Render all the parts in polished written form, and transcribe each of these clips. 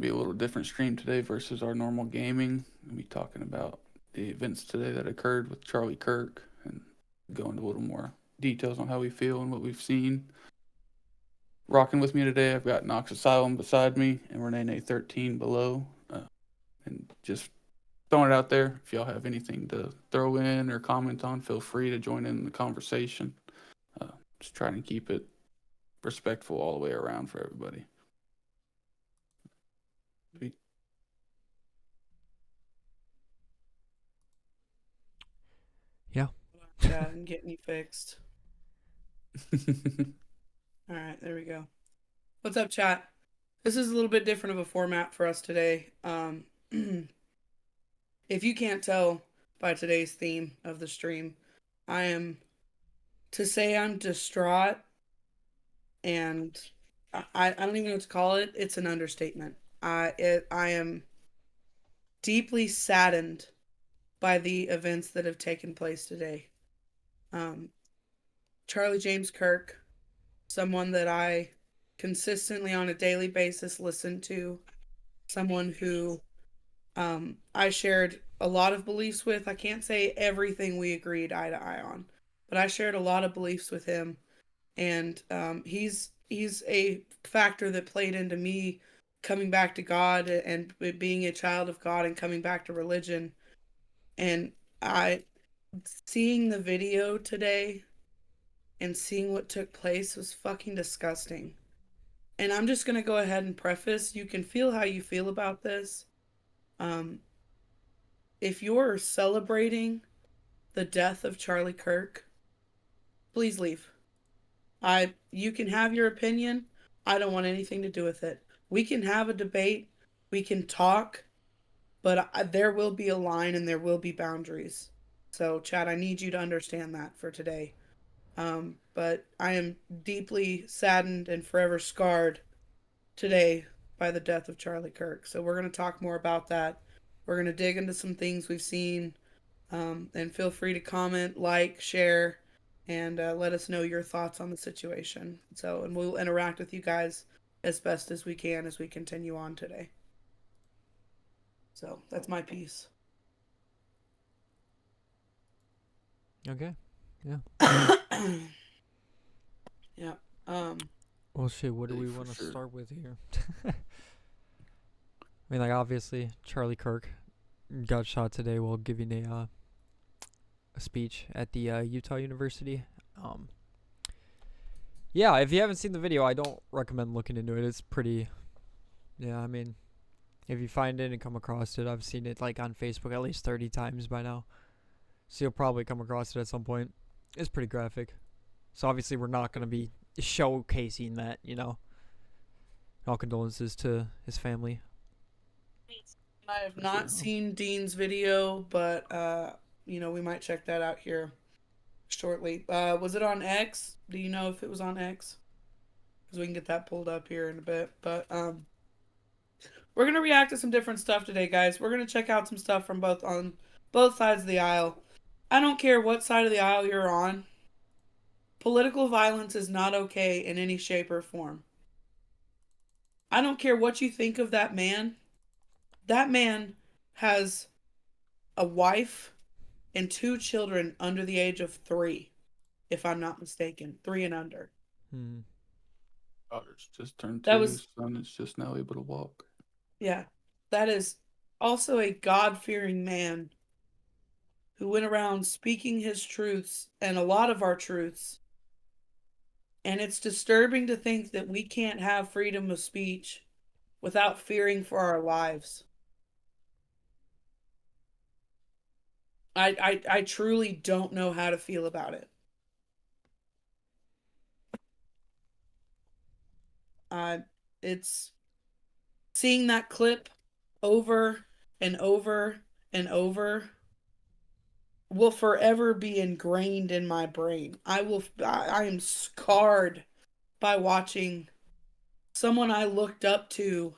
Be a little different stream today versus our normal gaming. We'll be talking about the events today that occurred with Charlie Kirk and go into a little more details on how we feel and what we've seen. Rocking with me today, I've got Knox Asylum beside me and Renee 13 below. And just throwing it out there. If y'all have anything to throw in or comment on, feel free to join in the conversation. Just trying to keep it respectful all the way around for everybody. Yeah. Chat and getting you fixed. All right, there we go. What's up, chat? This is a little bit different of a format for us today. If you can't tell by today's theme of the stream, I'm distraught, and I don't even know what to call it. It's an understatement. I am deeply saddened by the events that have taken place today. Charlie James Kirk, someone that I consistently on a daily basis listen to, someone who I shared a lot of beliefs with. I can't say everything we agreed eye to eye on, but I shared a lot of beliefs with him, and he's a factor that played into me coming back to God and being a child of God and coming back to religion. And I seeing the video today and seeing what took place was fucking disgusting. And I'm just gonna go ahead and preface, you can feel how you feel about this. Um, if you're celebrating the death of Charlie Kirk, please leave. You can have your opinion. I don't want anything to do with it. We can have a debate, we can talk, but there will be a line and there will be boundaries. So, Chad, I need you to understand that for today. But I am deeply saddened and forever scarred today by the death of Charlie Kirk. So we're going to talk more about that. We're going to dig into some things we've seen. And feel free to comment, like, share, and let us know your thoughts on the situation. So, and we'll interact with you guys as best as we can as we continue on today. So that's my piece. Okay. Yeah. Yeah. Well, shit. What do we want to start with here? I mean, like, obviously, Charlie Kirk got shot today while giving a speech at the Utah University. Yeah, if you haven't seen the video, I don't recommend looking into it. It's pretty. Yeah, I mean, if you find it and come across it, I've seen it like on Facebook at least 30 times by now. So you'll probably come across it at some point. It's pretty graphic. So obviously we're not going to be showcasing that, you know. All condolences to his family. I have not seen Dean's video, but we might check that out here shortly. Was it on X? Do you know if it was on X? Because we can get that pulled up here in a bit. But we're gonna react to some different stuff today, guys. We're gonna check out some stuff from both sides of the aisle. I don't care what side of the aisle you're on. Political violence is not okay in any shape or form. I don't care what you think of that man. That man has a wife and 2 children under the age of 3, if I'm not mistaken. 3 and under. Daughter's just turned 2. That was, son is just now able to walk. yeah. That is also a God-fearing man who went around speaking his truths and a lot of our truths. And it's disturbing to think that we can't have freedom of speech without fearing for our lives. I truly don't know how to feel about it. It's seeing that clip over and over and over will forever be ingrained in my brain. I am scarred by watching someone I looked up to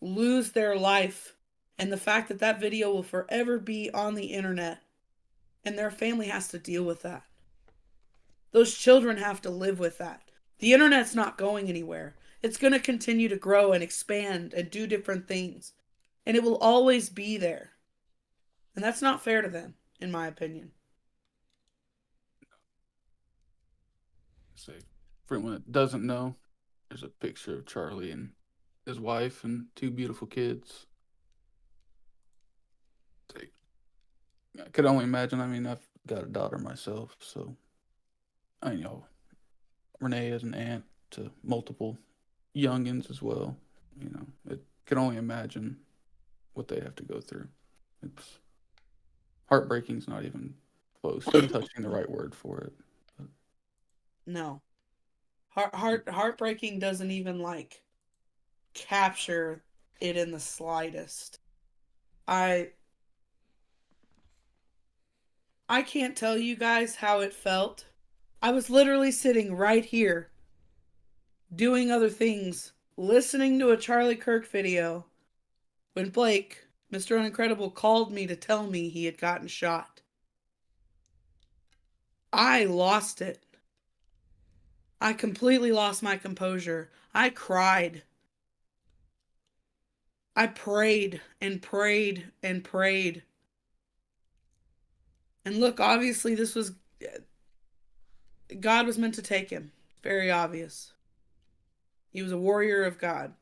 lose their life, and the fact that that video will forever be on the internet and their family has to deal with that. Those children have to live with that. The internet's not going anywhere. It's going to continue to grow and expand and do different things. And it will always be there. And that's not fair to them, in my opinion. Say, for anyone that doesn't know, there's a picture of Charlie and his wife and two beautiful kids. Say, I could only imagine. I mean, I've got a daughter myself, so I know Renee is an aunt to multiple youngins as well. You know, it can only imagine what they have to go through. It's heartbreaking's not even close to touching the right word for it. No. Heartbreaking doesn't even like capture it in the slightest. I can't tell you guys how it felt. I was literally sitting right here doing other things, listening to a Charlie Kirk video when Blake, Mr. Unincredible, called me to tell me he had gotten shot. I lost it. I completely lost my composure. I cried. I prayed and prayed and prayed. And look, obviously this was God was meant to take him. Very obvious. He was a warrior of God.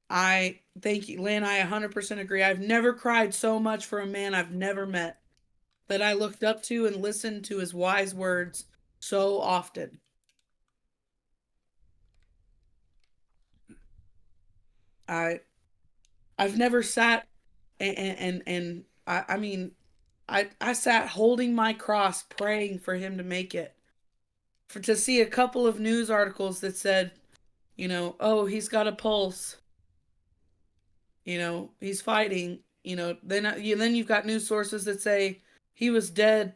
I thank you, Lynn. I 100% agree. I've never cried so much for a man I've never met that I looked up to and listened to his wise words so often. I've never sat and I mean I sat holding my cross praying for him to make it. For to see a couple of news articles that said, you know, oh, he's got a pulse. You know, he's fighting. You know, then you've got news sources that say he was dead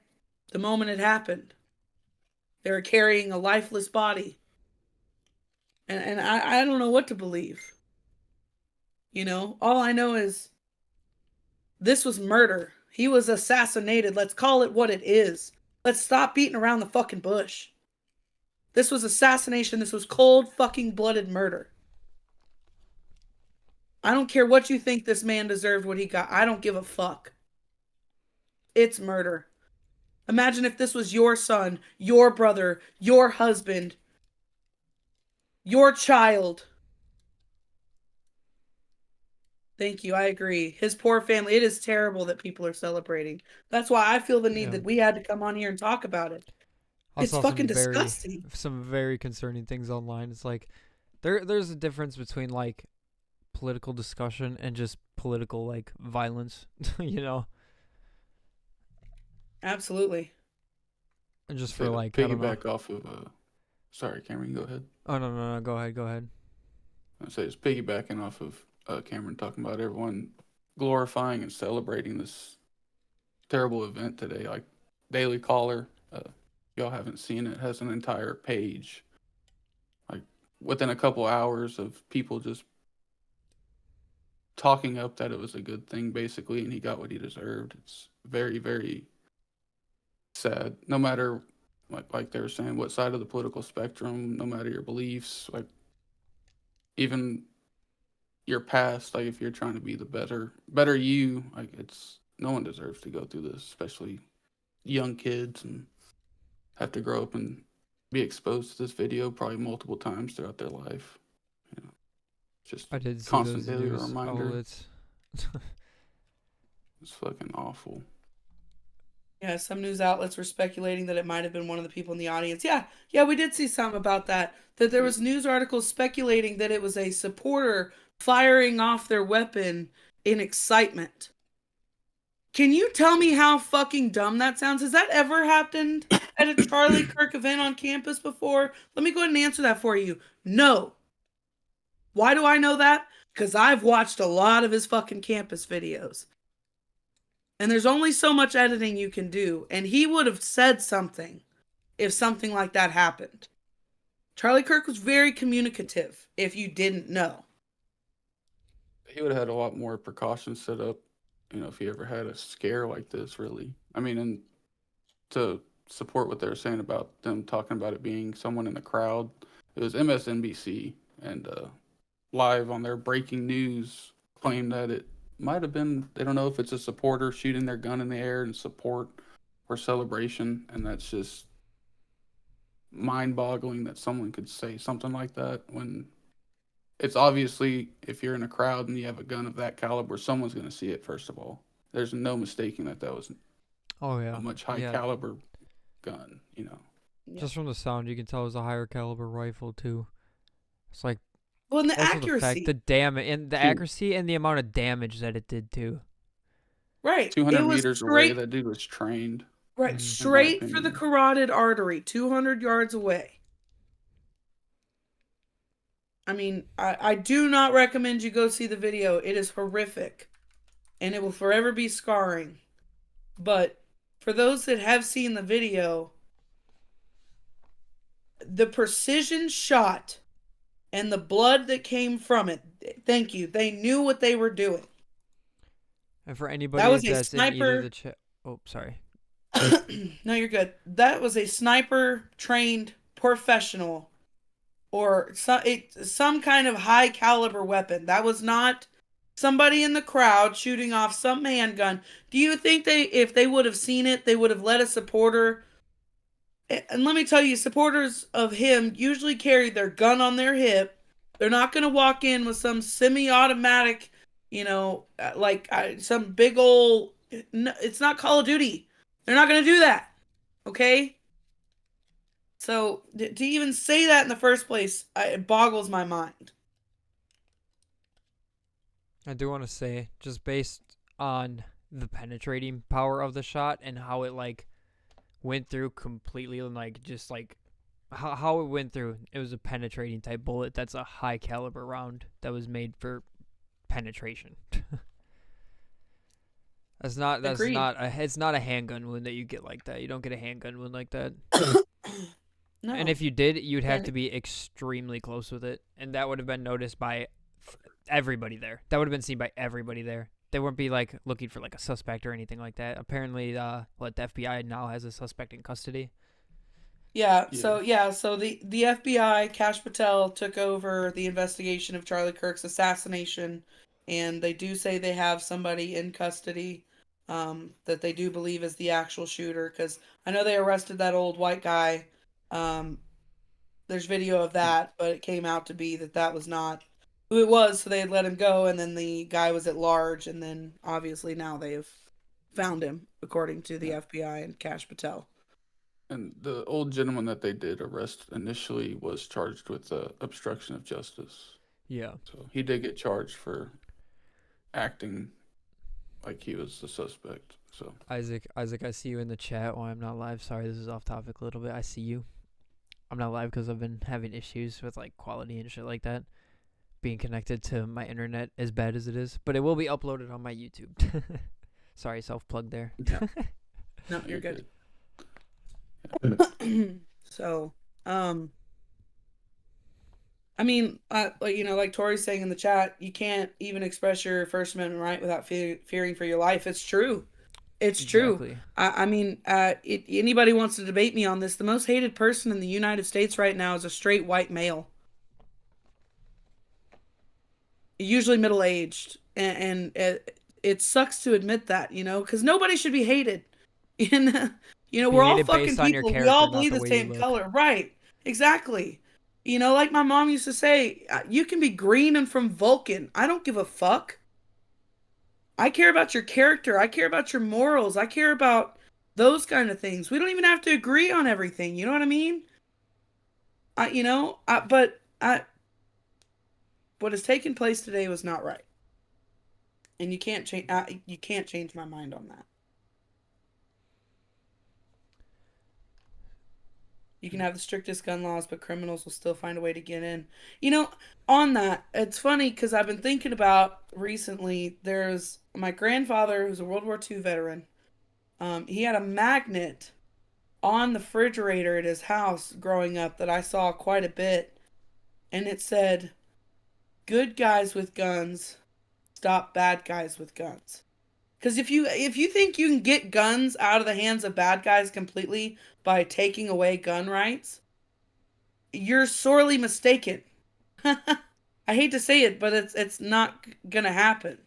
the moment it happened. They were carrying a lifeless body. And I don't know what to believe. You know, all I know is this was murder. He was assassinated. Let's call it what it is. Let's stop beating around the fucking bush. This was assassination. This was cold fucking blooded murder. I don't care what you think this man deserved what he got. I don't give a fuck. It's murder. Imagine if this was your son, your brother, your husband, your child. Thank you. I agree. His poor family. It is terrible that people are celebrating. That's why I feel the need that we had to come on here and talk about it. I It's saw fucking disgusting. some very concerning things online. It's like there's a difference between like political discussion and just political like violence, you know. Absolutely. And just Say for to like I don't know. piggyback off of sorry, Cameron, go ahead. Oh no, go ahead. I say it's piggybacking off of Cameron talking about everyone glorifying and celebrating this terrible event today. Like Daily Caller, y'all haven't seen it, has an entire page. Like within a couple hours of people just talking up that it was a good thing, basically, and he got what he deserved. It's very, very sad. No matter like they were saying, what side of the political spectrum, no matter your beliefs, like even your past, like if you're trying to be the better you, like it's no one deserves to go through this, especially young kids, and have to grow up and be exposed to this video probably multiple times throughout their life. You know, just I did see constant those daily news reminder. outlets. It's fucking awful. Yeah, some news outlets were speculating that it might have been one of the people in the audience. Yeah, we did see some about that. That there was news articles speculating that it was a supporter firing off their weapon in excitement. Can you tell me how fucking dumb that sounds? Has that ever happened at a Charlie Kirk event on campus before? Let me go ahead and answer that for you. No. Why do I know that? Because I've watched a lot of his fucking campus videos. And there's only so much editing you can do. And he would have said something if something like that happened. Charlie Kirk was very communicative, if you didn't know. He would have had a lot more precautions set up, if he ever had a scare like this, really. I mean, and to support what they were saying about them talking about it being someone in the crowd. It was MSNBC, and live on their breaking news claimed that it might have been, they don't know if it's a supporter shooting their gun in the air in support or celebration, and that's just mind-boggling that someone could say something like that when it's obviously, if you're in a crowd and you have a gun of that caliber, someone's going to see it. First of all, there's no mistaking that that was a much high caliber gun, you know. Just from the sound, you can tell it was a higher caliber rifle too. It's like, well, and the also accuracy, the fact, the damage, and the accuracy, and the amount of damage that it did too. Right, 200 meters away, that dude was trained. Right, straight for the carotid artery, 200 yards away. I mean, I do not recommend you go see the video. It is horrific, and it will forever be scarring. But for those that have seen the video, the precision shot and the blood that came from it, thank you. They knew what they were doing. And for anybody that was that's a sniper, in either the chat, oh, sorry. No, you're good. That was a sniper trained professional, or some kind of high caliber weapon. That was not somebody in the crowd shooting off some handgun. Do you think if they would have seen it, they would have let a supporter? And let me tell you, supporters of him usually carry their gun on their hip. They're not going to walk in with some semi-automatic, some big old. No, it's not Call of Duty. They're not going to do that. Okay? So, to even say that in the first place, it boggles my mind. I do want to say, just based on the penetrating power of the shot and how it, went through completely, and, how it went through, it was a penetrating type bullet. That's a high caliber round that was made for penetration. It's not a handgun wound that you get like that. You don't get a handgun wound like that. No. And if you did, you'd have to be extremely close with it, and that would have been noticed by everybody there. That would have been seen by everybody there. They wouldn't be looking for a suspect or anything like that. Apparently, the FBI now has a suspect in custody. Yeah. So the FBI, Kash Patel, took over the investigation of Charlie Kirk's assassination, and they do say they have somebody in custody that they do believe is the actual shooter, because I know they arrested that old white guy. There's video of that, but it came out to be that was not who it was, so they had let him go, and then the guy was at large, and then obviously now they have found him, according to the FBI and Kash Patel. And the old gentleman that they did arrest initially was charged with obstruction of justice. Yeah. So he did get charged for acting like he was the suspect. So Isaac, I see you in the chat. Oh, I'm not live. Sorry, this is off topic a little bit. I see you. I'm not live because I've been having issues with quality and shit like that. Being connected to my internet as bad as it is, but it will be uploaded on my YouTube. Sorry, self-plug there. No, you're good. So, I mean, like Tori's saying in the chat, you can't even express your First Amendment right without fearing for your life. It's true. It's true. I mean, anybody wants to debate me on this, the most hated person in the United States right now is a straight white male. Usually middle-aged. And it sucks to admit that, because nobody should be hated. We're all fucking people. We all bleed the same color. Right. Exactly. Like my mom used to say, you can be green and from Vulcan. I don't give a fuck. I care about your character. I care about your morals. I care about those kind of things. We don't even have to agree on everything. You know what I mean? What has taken place today was not right. And you can't change my mind on that. You can have the strictest gun laws, but criminals will still find a way to get in. On that, it's funny because I've been thinking about recently, there's my grandfather who's a World War II veteran. He had a magnet on the refrigerator at his house growing up that I saw quite a bit. And it said, "Good guys with guns, stop bad guys with guns." Because if you think you can get guns out of the hands of bad guys completely by taking away gun rights, you're sorely mistaken. I hate to say it, but it's not gonna happen.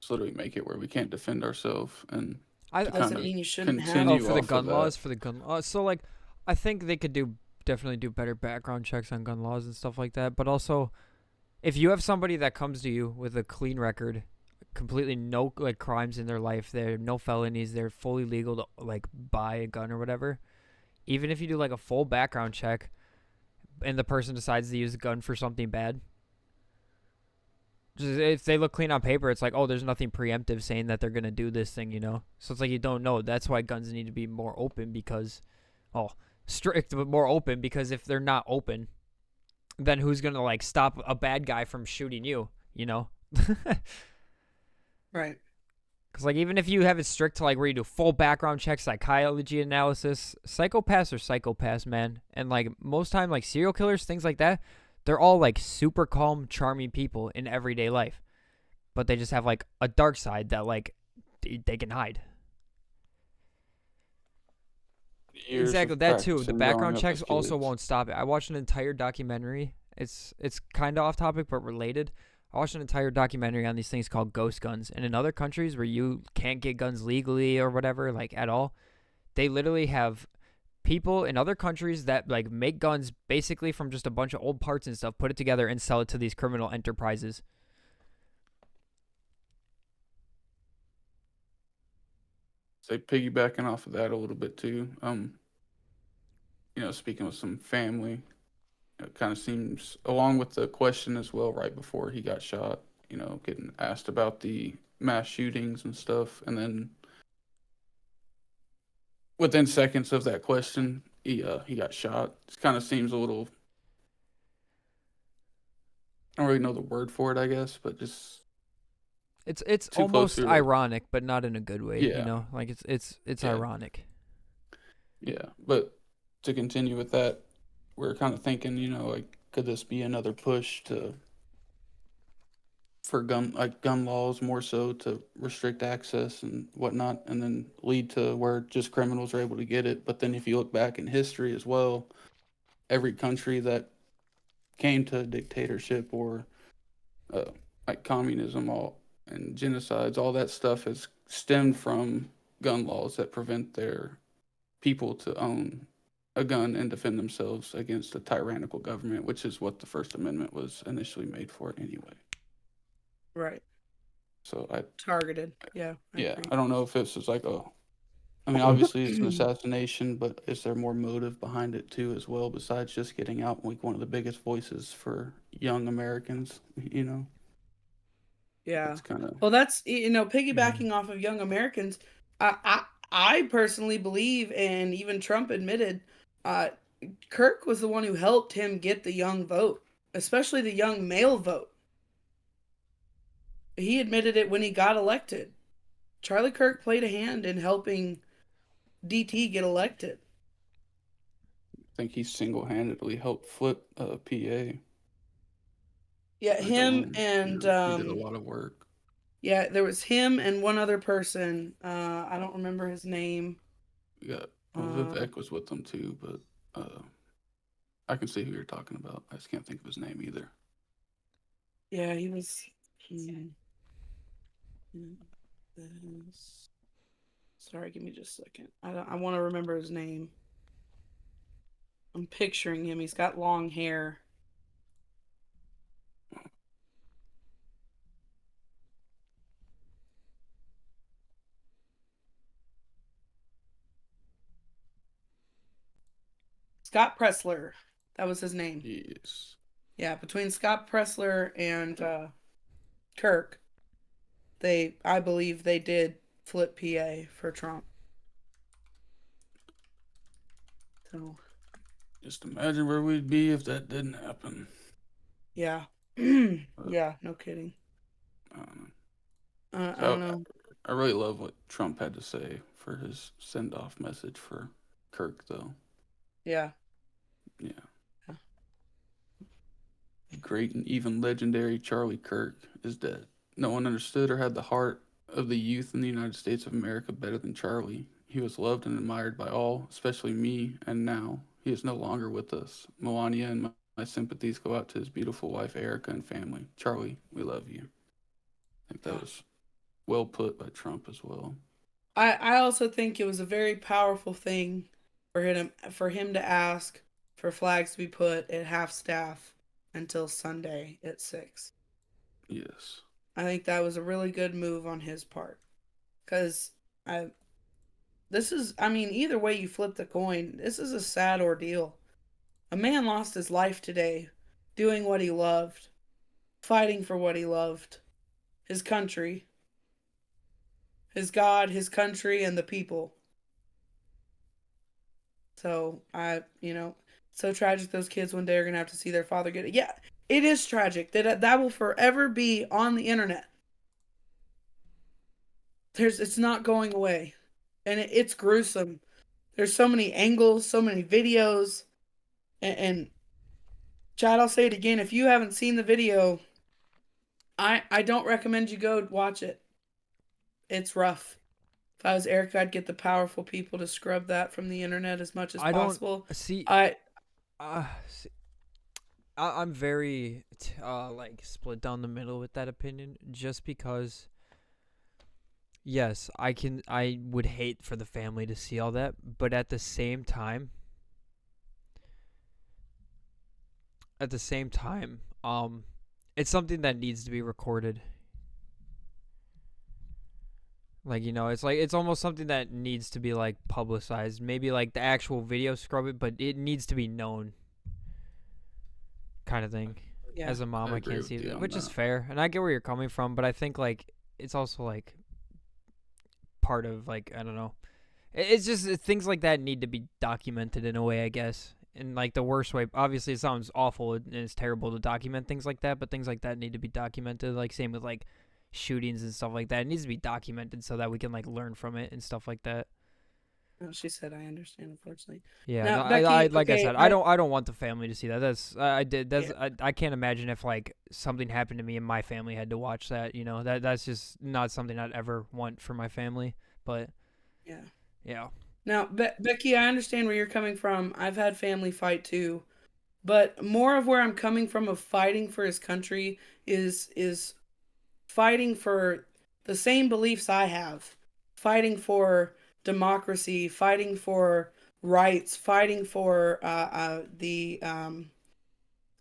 So do we make it where we can't defend ourselves and I, to I kind Doesn't of mean you shouldn't have oh, continue for the off of gun laws, that? for the gun laws. So like, I think they could definitely do better background checks on gun laws and stuff like that. But also, if you have somebody that comes to you with a clean record, completely no like crimes in their life, they're no felonies, they're fully legal to like buy a gun or whatever. Even if you do like a full background check, and the person decides to use the gun for something bad, just if they look clean on paper, it's like, oh, there's nothing preemptive saying that they're gonna do this thing, you know. So it's like you don't know. That's why guns need to be more open because, oh, strict but more open because if they're not open, then who's gonna like stop a bad guy from shooting you? You know. Right. Because like even if you have it strict to like where you do full background check, psychology analysis, psychopaths are psychopaths, man. And like most time, like serial killers, things like that, they're all like super calm, charming people in everyday life, but they just have like a dark side that like they can hide. Years Exactly of that too. The practicing growing background up checks as also kids. won't stop it. I watched an entire documentary. It's kind of off topic but related. I watched an entire documentary on these things called ghost guns. And in other countries where you can't get guns legally or whatever, like at all, they literally have people in other countries that like make guns basically from just a bunch of old parts and stuff, put it together and sell it to these criminal enterprises. So piggybacking off of that a little bit too. Speaking with some family, it kind of seems along with the question as well right before he got shot. Getting asked about the mass shootings and stuff, and then within seconds of that question, he got shot. It kind of seems a little. I don't really know the word for it, I guess, but just It's too close almost to like, ironic, but not in a good way, you yeah, know? Like it's yeah, ironic. yeah. But to continue with that, we're kind of thinking, like, could this be another push to for gun laws more so to restrict access and whatnot, and then lead to where just criminals are able to get it. But then if you look back in history as well, every country that came to dictatorship or uh, like communism, all and genocides, all that stuff has stemmed from gun laws that prevent their people to own a gun and defend themselves against a tyrannical government, which is what the First Amendment was initially made for anyway. Right. So Targeted. Yeah, I yeah, agree. I don't know if this is like I mean, obviously it's an assassination, but is there more motive behind it too as well, besides just getting out like one of the biggest voices for young Americans, Yeah. It's kind of, Well, that's Mhm. piggybacking off of young Americans. I personally believe, and even Trump admitted, uh, Kirk was the one who helped him get the young vote, especially the young male vote. He admitted it when he got elected. Charlie Kirk played a hand in helping DT get elected. I think he single-handedly helped flip PA Yeah, like him alone. and He did a lot of work. yeah, there was him and one other person. I don't remember his name. We got Uh, Vivek was with them too, but I can see who you're talking about. I just can't think of his name either. yeah, he was. Sorry, give me just a second. I want to remember his name. I'm picturing him. He's got long hair. Scott Pressler. That was his name. Yes. Yeah, between Scott Pressler and Kirk, I believe they did flip PA for Trump. So Just imagine where we'd be if that didn't happen. yeah, But, yeah, no kidding. I don't know. I don't So know. I really love what Trump had to say for his send-off message for Kirk, though. Yeah. Yeah. Great and even legendary Charlie Kirk is dead. No one understood or had the heart of the youth in the United States of America better than Charlie. He was loved and admired by all, especially me, and now he is no longer with us. Melania and my sympathies go out to his beautiful wife, Erica, and family. Charlie, we love you. I think that was well put by Trump as well. I also think it was a very powerful thing for him to ask for flags to be put at half staff until Sunday at 6. Yes. I think that was a really good move on his part. Because I mean, either way you flip the coin, this is a sad ordeal. A man lost his life today doing what he loved, fighting for what he loved, his country, his God, his country, and the people. So so tragic those kids one day are gonna have to see their father get it. Yeah, it is tragic. That will forever be on the internet. It's not going away, and it's gruesome. There's so many angles, so many videos, and Chad, I'll say it again. If you haven't seen the video, I don't recommend you go watch it. It's rough. If I was Eric, I'd get the powerful people to scrub that from the internet as much as possible. See, I'm very like split down the middle with that opinion, just because yes, I would hate for the family to see all that, but at the same time, it's something that needs to be recorded. Like, it's almost something that needs to be like publicized. Maybe like the actual video scrub it, but it needs to be known, kind of thing. Yeah. As a mom, I can't see that, which is that. fair, and I get where you're coming from, but I think like it's also like part of like, I don't know. It's just things like that need to be documented in a way, I guess. In like the worst way. Obviously, it sounds awful and it's terrible to document things like that, but things like that need to be documented. Like same with like shootings and stuff like that. It needs to be documented so that we can like learn from it and stuff like that. She said, "I understand, unfortunately." Yeah, now, no, Becky, I like okay, I said, I don't want the family to see that. Yeah. I can't imagine if like something happened to me and my family had to watch that. That's just not something I'd ever want for my family. But yeah. Now, Becky, I understand where you're coming from. I've had family fight too, but more of where I'm coming from of fighting for his country is fighting for the same beliefs I have, fighting for democracy, fighting for rights, fighting for the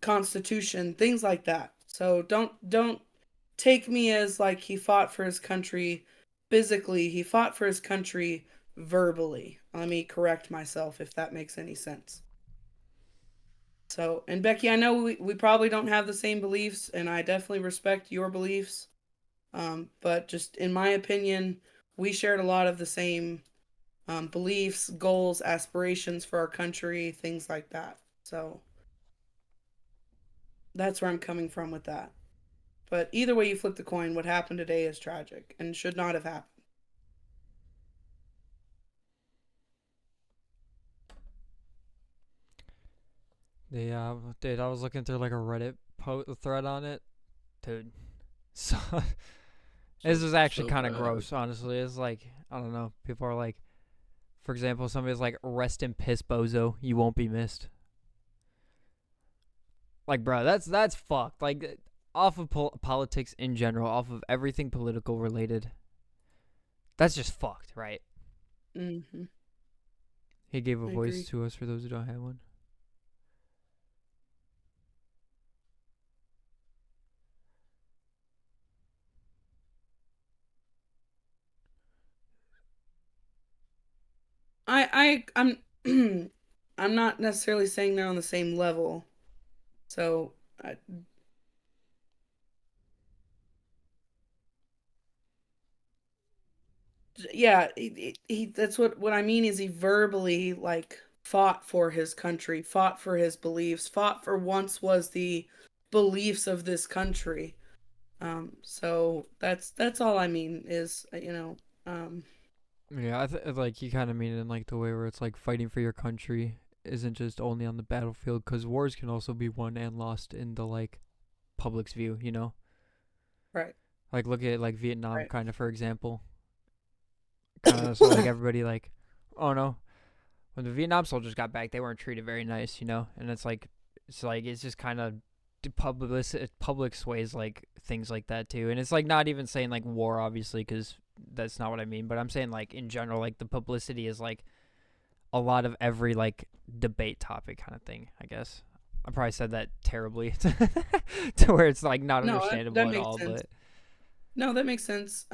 Constitution, things like that. So don't take me as like he fought for his country physically. He fought for his country verbally. Let me correct myself if that makes any sense. So, and Becky, I know we probably don't have the same beliefs, and I definitely respect your beliefs. But just in my opinion, we shared a lot of the same beliefs, goals, aspirations for our country, things like that. So that's where I'm coming from with that. But either way you flip the coin, what happened today is tragic and should not have happened. Dude, I was looking through like a Reddit thread on it, dude. So this is actually kind of gross, honestly. It's like, I don't know. People are like, for example, somebody's like, "Rest in piss, bozo. You won't be missed." Like, bro, that's fucked. Like, off of politics in general, off of everything political related. That's just fucked, right? Mm-hmm. He gave a I voice agree. to us for those who don't have one. I'm I'm not necessarily saying they're on the same level. So yeah, he that's what I mean is he verbally like fought for his country, fought for his beliefs, fought for once was the beliefs of this country. So that's all I mean is Yeah, like you kind of mean it in like the way where it's like fighting for your country isn't just only on the battlefield, because wars can also be won and lost in the like public's view. Right. Like look at like Vietnam, Right. kind of for example. Kind of so like everybody like, oh no, when the Vietnam soldiers got back, they weren't treated very nice, and it's just kind of public sways like things like that too, and it's like not even saying like war obviously because that's not what I mean, but I'm saying like in general like the publicity is like a lot of every like debate topic kind of thing. I guess I probably said that terribly to where it's like not No, understandable that at makes all, sense. but No, that makes sense.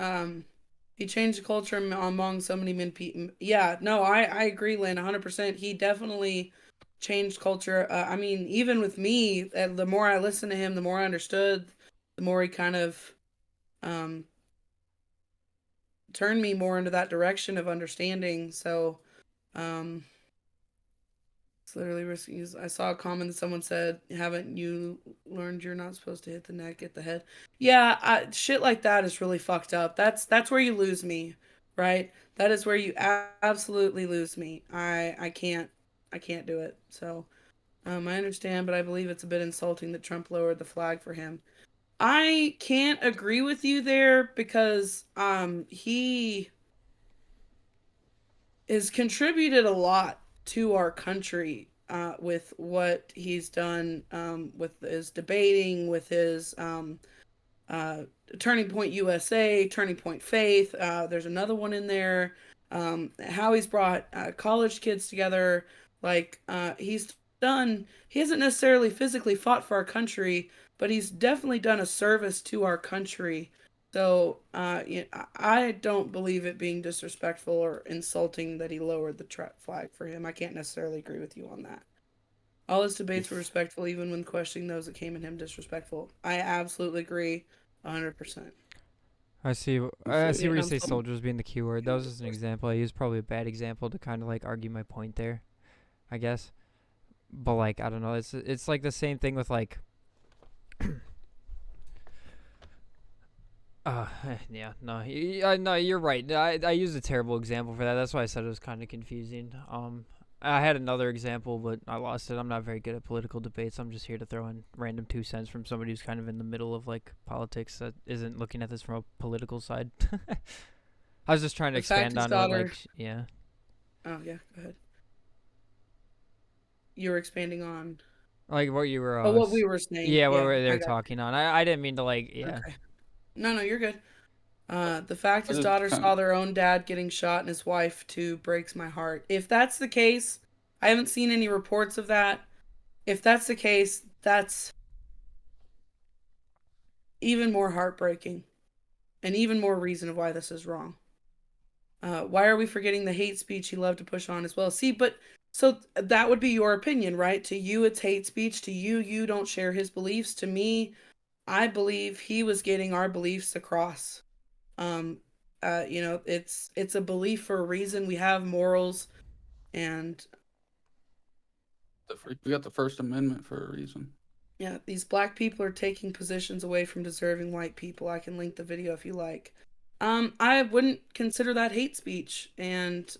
He changed the culture among so many men. Yeah, no, I agree, Lynn, 100%. He definitely changed culture. I mean, even with me, the more I listened to him, the more I understood, the more he kind of um, turned me more into that direction of understanding. So, um, it's literally risky. I saw a comment that someone said, "Haven't you learned you're not supposed to hit the neck, hit the head?" Yeah, shit like that is really fucked up. That's where you lose me, right? That is where you absolutely lose me. I can't do it. So, I understand, but I believe it's a bit insulting that Trump lowered the flag for him. I can't agree with you there because he has contributed a lot to our country with what he's done with his debating, with his uh, Turning Point USA, Turning Point Faith. There's another one in there. How he's brought college kids together. Like he hasn't necessarily physically fought for our country, but he's definitely done a service to our country. So I don't believe it being disrespectful or insulting that he lowered the flag for him. I can't necessarily agree with you on that. All his debates were If respectful, even when questioning those that came at him disrespectful. I absolutely agree, 100%. I see. if I it, see where you Vietnam say still soldiers being the key word. That was just an example. I used probably a bad example to kind of like argue my point there, I guess. But like I don't know. It's like the same thing with like. Yeah, no, no, you're right. I used a terrible example for that. That's why I said it was kind of confusing. I had another example, but I lost it. I'm not very good at political debates. I'm just here to throw in random 2 cents from somebody who's kind of in the middle of like politics that isn't looking at this from a political side. I was just trying to the fact expand his on what daughter. like yeah. Oh yeah, go ahead. You were expanding on. Like what you were Oh, what we were saying. yeah, what Yeah, were they I were got talking on. I didn't mean to like you. yeah. Okay. No, you're good. The fact I his just daughter kind saw their own dad getting shot and his wife too breaks my heart. If that's the case, I haven't seen any reports of that. If that's the case, that's even more heartbreaking and even more reason of why this is wrong. Why are we forgetting the hate speech he loved to push on as well? See, but so that would be your opinion, right? To you, it's hate speech. To you, you don't share his beliefs. To me, I believe he was getting our beliefs across. Um, it's a belief for a reason. We have morals, and we got the First Amendment for a reason. yeah, these black people are taking positions away from deserving white people. I can link the video if you like. I wouldn't consider that hate speech, and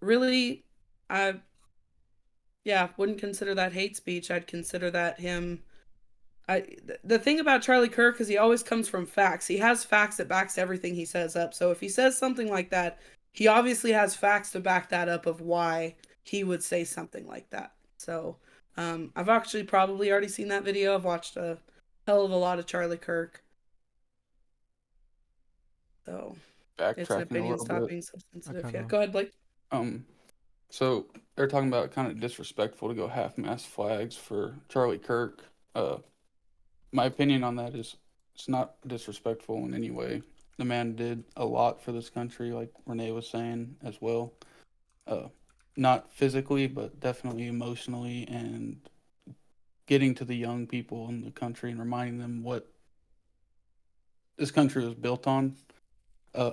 really, I yeah, wouldn't consider that hate speech. I'd consider that him. The thing about Charlie Kirk is he always comes from facts. He has facts that backs everything he says up. So if he says something like that, he obviously has facts to back that up of why he would say something like that. So I've actually probably already seen that video. I've watched a hell of a lot of Charlie Kirk. So it's an Backtracking a opinion. little Stop bit. being so I sensitive. kind Yeah, of go ahead, Blake. Um, so they're talking about kind of disrespectful to go half-mast flags for Charlie Kirk. My opinion on that is it's not disrespectful in any way. The man did a lot for this country, like Renee was saying as well. Uh, Not physically, but definitely emotionally, and getting to the young people in the country and reminding them what this country was built on. Uh,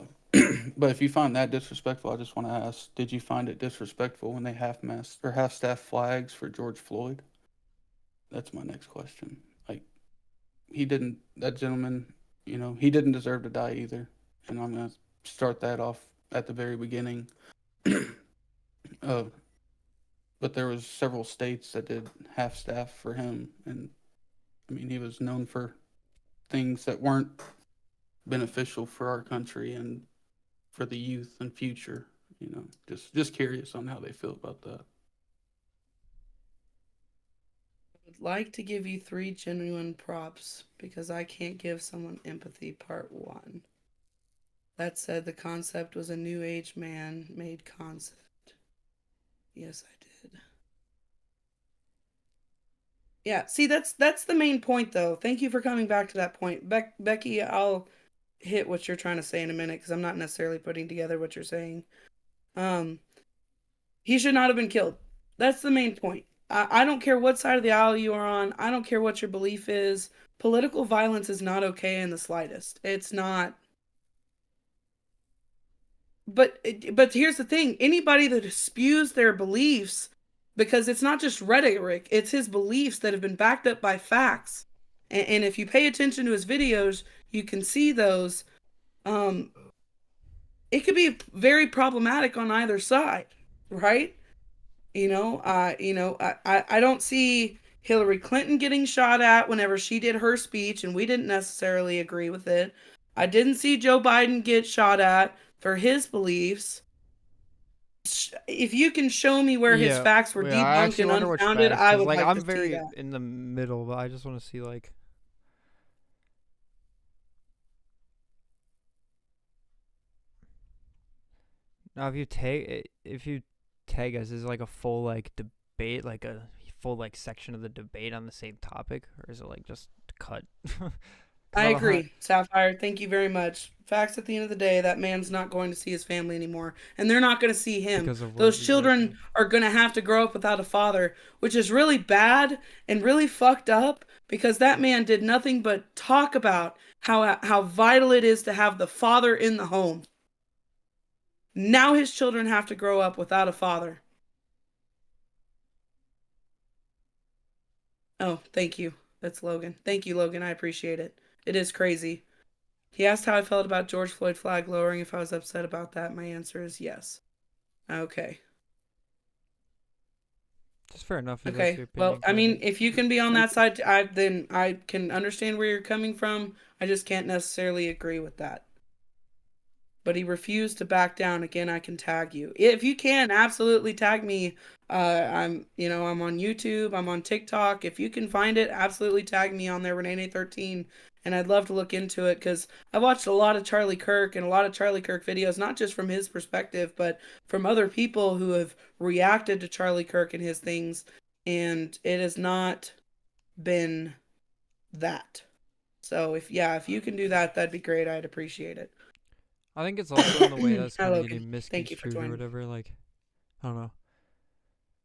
but if you find that disrespectful, I just want to ask: did you find it disrespectful when they half-mast or half-staff flags for George Floyd? That's my next question. Like he didn't. That gentleman, he didn't deserve to die either. And I'm gonna start that off at the very beginning. uh, but there was several states that did half-staff for him, and I mean he was known for things that weren't beneficial for our country and for the youth and future. You know, just curious on how they feel about that. Would like to give you 3 genuine props because I can't give someone empathy part 1. That said, the concept was a new age man made concept. Yes, I did. Yeah, see, that's the main point, though. Thank you for coming back to that point. Becky, I'll hit what you're trying to say in a minute because I'm not necessarily putting together what you're saying. He should not have been killed. That's the main point. I don't care what side of the aisle you are on. I don't care what your belief is. Political violence is not okay in the slightest. It's not. But here's the thing: anybody that spews their beliefs, because it's not just rhetoric, it's his beliefs that have been backed up by facts. And if you pay attention to his videos, you can see those. Um, it could be very problematic on either side, right? I don't see Hillary Clinton getting shot at whenever she did her speech, and we didn't necessarily agree with it. I didn't see Joe Biden get shot at for his beliefs. If you can show me where his facts were I debunked actually and wonder which unfounded, facts, I because would like like I'm to see very that. in the middle, but I just want to see like. Now, if you tag us, is it like a full like debate, like a full like section of the debate on the same topic, or is it like just cut? I agree, Sapphire. Thank you very much. Facts at the end of the day, that man's not going to see his family anymore, and they're not going to see him. Because of Those work, children exactly. are going to have to grow up without a father, which is really bad and really fucked up because that man did nothing but talk about how vital it is to have the father in the home. Now his children have to grow up without a father. Oh, thank you. That's Logan. Thank you, Logan. I appreciate it. It is crazy. He asked how I felt about George Floyd flag lowering, if I was upset about that. My answer is yes. Okay. Just fair enough if that's Okay. your Well, opinion. I mean, Kinda. if you can be on that side, then I can understand where you're coming from. I just can't necessarily agree with that. But he refused to back down. Again, I can tag you. If you can, absolutely tag me. I'm on YouTube, I'm on TikTok. If you can find it, absolutely tag me on there, Renee13. And I'd love to look into it because I've watched a lot of Charlie Kirk and a lot of Charlie Kirk videos, not just from his perspective, but from other people who have reacted to Charlie Kirk and his things. And it has not been that. So if you can do that, that'd be great. I'd appreciate it. I think it's also in the way that's Hi, kind of Logan. getting Thank you for misconstrued or joining. whatever. Like, I don't know.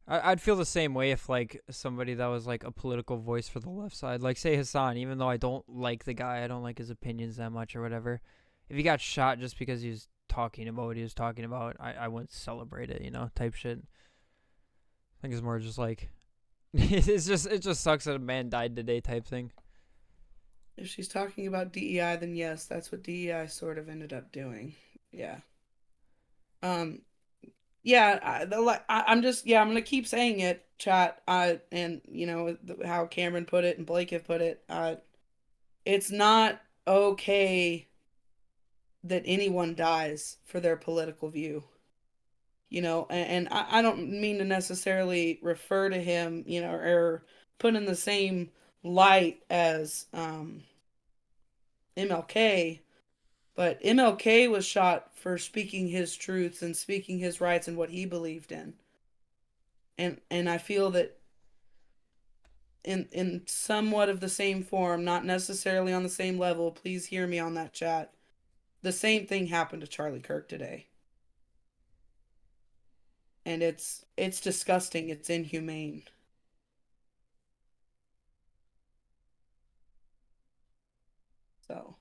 I'd feel the same way if like somebody that was like a political voice for the left side, like say Hassan, even though I don't like the guy, I don't like his opinions that much or whatever. If he got shot just because he was talking about what he was talking about, I wouldn't celebrate it, type shit. I think it's more just like it just sucks that a man died today type thing. If she's talking about DEI, then yes, that's what DEI sort of ended up doing. Yeah. Um. Yeah. I'm gonna keep saying it, chat. And how Cameron put it and Blake have put it. It's not okay that anyone dies for their political view. And I don't mean to necessarily refer to him, or put in the same light as MLK. But MLK was shot for speaking his truths and speaking his rights and what he believed in. And I feel that in somewhat of the same form, not necessarily on the same level, please hear me on that, chat. The same thing happened to Charlie Kirk today. And it's disgusting, it's inhumane. So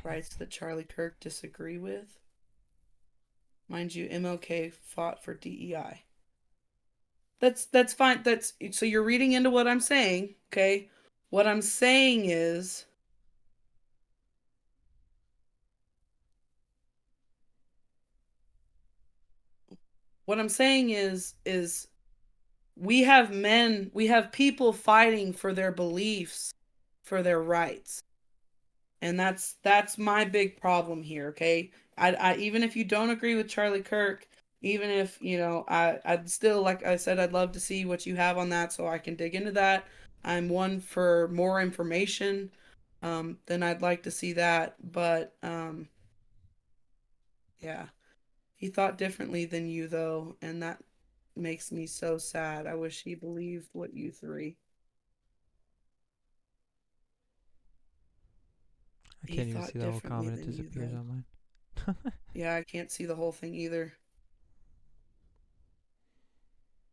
rights that Charlie Kirk disagree with. Mind you, MLK fought for DEI. That's fine. That's so you're reading into what I'm saying, okay? What I'm saying is what I'm saying is we have people fighting for their beliefs, for their rights. And that's my big problem here, okay? I even if you don't agree with Charlie Kirk, even if, I'd still, like I said, I'd love to see what you have on that so I can dig into that. I'm one for more information. Then I'd like to see that. But yeah. He thought differently than you though, and that makes me so sad. I wish he believed what you three. I He can't even thought see that whole differently comment. It than you disappears though. on mine. Yeah, I can't see the whole thing either.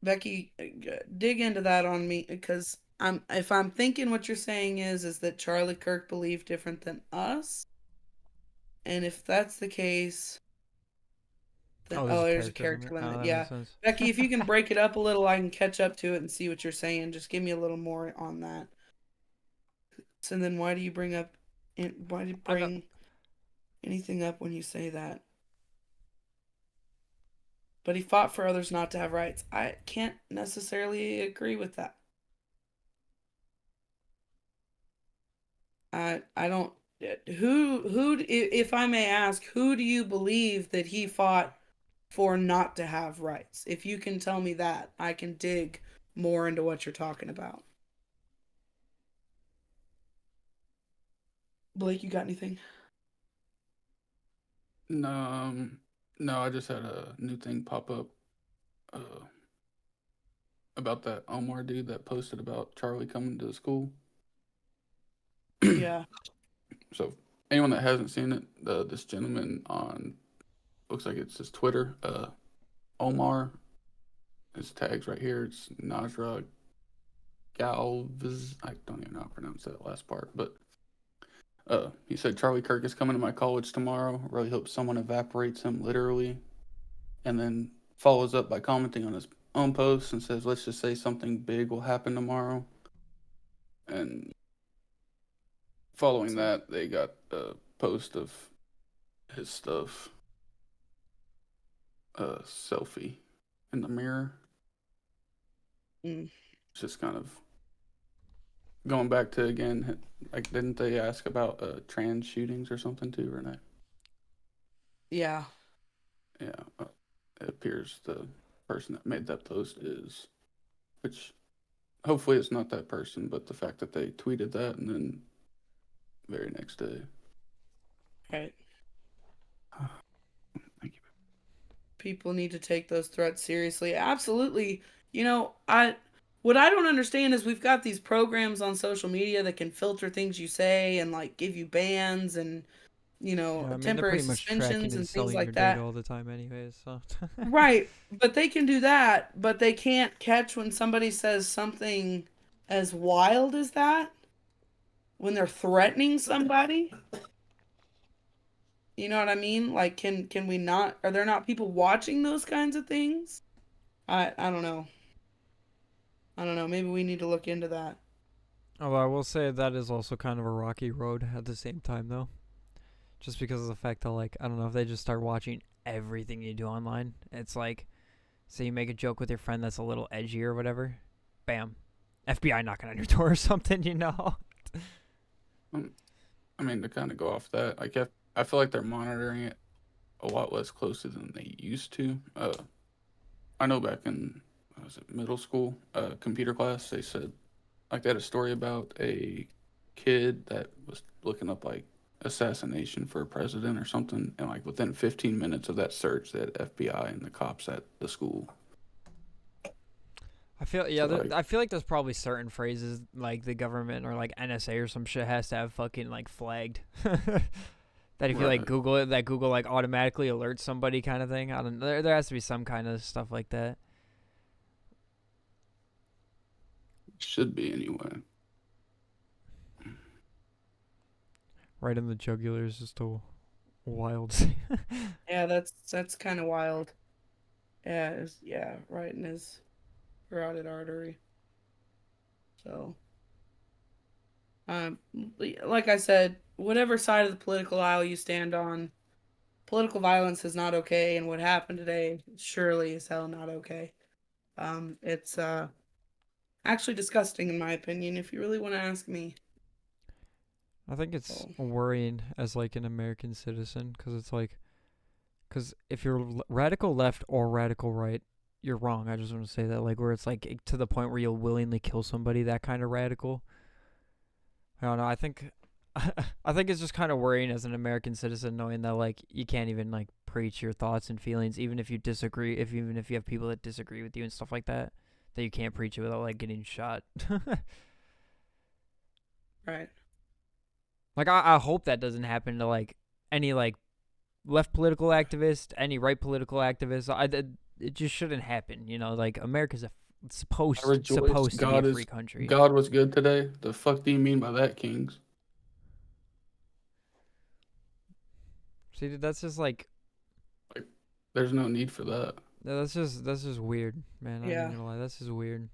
Becky, dig into that on me because if I'm thinking what you're saying is that Charlie Kirk believed different than us, and if that's the case, then Oh, there's a there's a character character limit. Oh, limit. that Yeah, makes sense. Becky, if you can break it up a little, I can catch up to it and see what you're saying. Just give me a little more on that. So then, why do you bring up? Why do you I don't. bring anything up when you say that? But he fought for others not to have rights. I can't necessarily agree with that. I don't. If I may ask, who do you believe that he fought for not to have rights? If you can tell me that, I can dig more into what you're talking about. Blake, you got anything? No, no, I just had a new thing pop up uh, about that Omar dude that posted about Charlie coming to the school. Yeah. So anyone that hasn't seen it, this gentleman on looks like it's his Twitter, Omar. His tags right here. It's Najra Galvez. I don't even know how to pronounce that last part, but he said Charlie Kirk is coming to my college tomorrow. Really hope someone evaporates him literally, and then follows up by commenting on his own post and says, "Let's just say something big will happen tomorrow." And following that, they got a post of his stuff, a selfie in the mirror. Mm, It's just kind of going back to again. Like, didn't they ask about trans shootings or something too, Renee? yeah. Yeah, it appears the person that made that post is, which hopefully it's not that person, but the fact that they tweeted that and then very next day. Right. Thank you. People need to take those threats seriously. Absolutely. I what I don't understand is we've got these programs on social media that can filter things you say and like give you bans and Yeah, I mean they're temporary pretty much tracking suspensions and and things selling your like data that. all the time, anyways. So. Right, but they can do that, but they can't catch when somebody says something as wild as that when they're threatening somebody. You know what I mean? Like can we not are there not people watching those kinds of things? I don't know. I don't know. Maybe we need to look into that. Although I will say that is also kind of a rocky road at the same time, though. Just because of the fact that, like, I don't know, if they just start watching everything you do online, it's like, say you make a joke with your friend that's a little edgy or whatever, bam, FBI knocking on your door or something, you know? I mean, to kind of go off that, like, I feel like they're monitoring it a lot less closely than they used to. I know back in, was it middle school, computer class, they said, like, they had a story about a kid that was looking up, like, assassination for a president or something, and, like, within 15 minutes of that search, they had FBI and the cops at the school. I feel So, like, I feel like there's probably certain phrases like the government or like NSA or some shit has to have fucking like flagged. That if you like right, Google it, that Google like automatically alerts somebody kind of thing. I don't. There has to be some kind of stuff like that. should be anyway. Right in the jugular is just a wild. Yeah, that's kind of wild. Yeah, right in his carotid artery. So, um, like I said, whatever side of the political aisle you stand on, political violence is not okay, and what happened today surely is hell not okay. It's actually disgusting in my opinion, if you really want to ask me. I think it's So, worrying as like an American citizen because it's like, because if you're radical left or radical right, you're wrong. I just want to say that, like, where it's like to the point where you'll willingly kill somebody, that kind of radical. I don't know. I think, I think it's just kind of worrying as an American citizen knowing that like you can't even like preach your thoughts and feelings, even if you disagree. If even if you have people that disagree with you and stuff like that, that you can't preach it without like getting shot. right. Like I hope that doesn't happen to like any like left political activist, any right political activist. It just shouldn't happen. You know, like America's I supposed rejoice. to be a free country. God was good today. The fuck do you mean by that, Kings? See, dude, that's just like There's no need for that. that's just weird, man. I'm not Yeah. even gonna lie, that's just weird.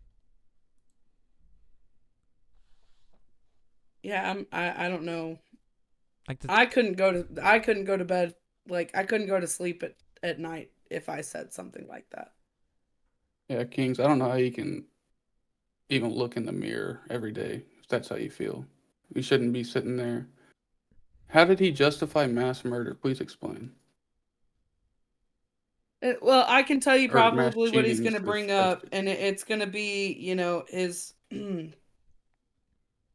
Yeah, I don't know. Like I couldn't go to bed, like I couldn't go to sleep at night if I said something like that. Yeah, Kings, I don't know how you can even look in the mirror every day if that's how you feel. You shouldn't be sitting there. How did he justify mass murder? Please explain. Well, I can tell you Or mass probably what he's cheating going is to bring up, and it's going to be, his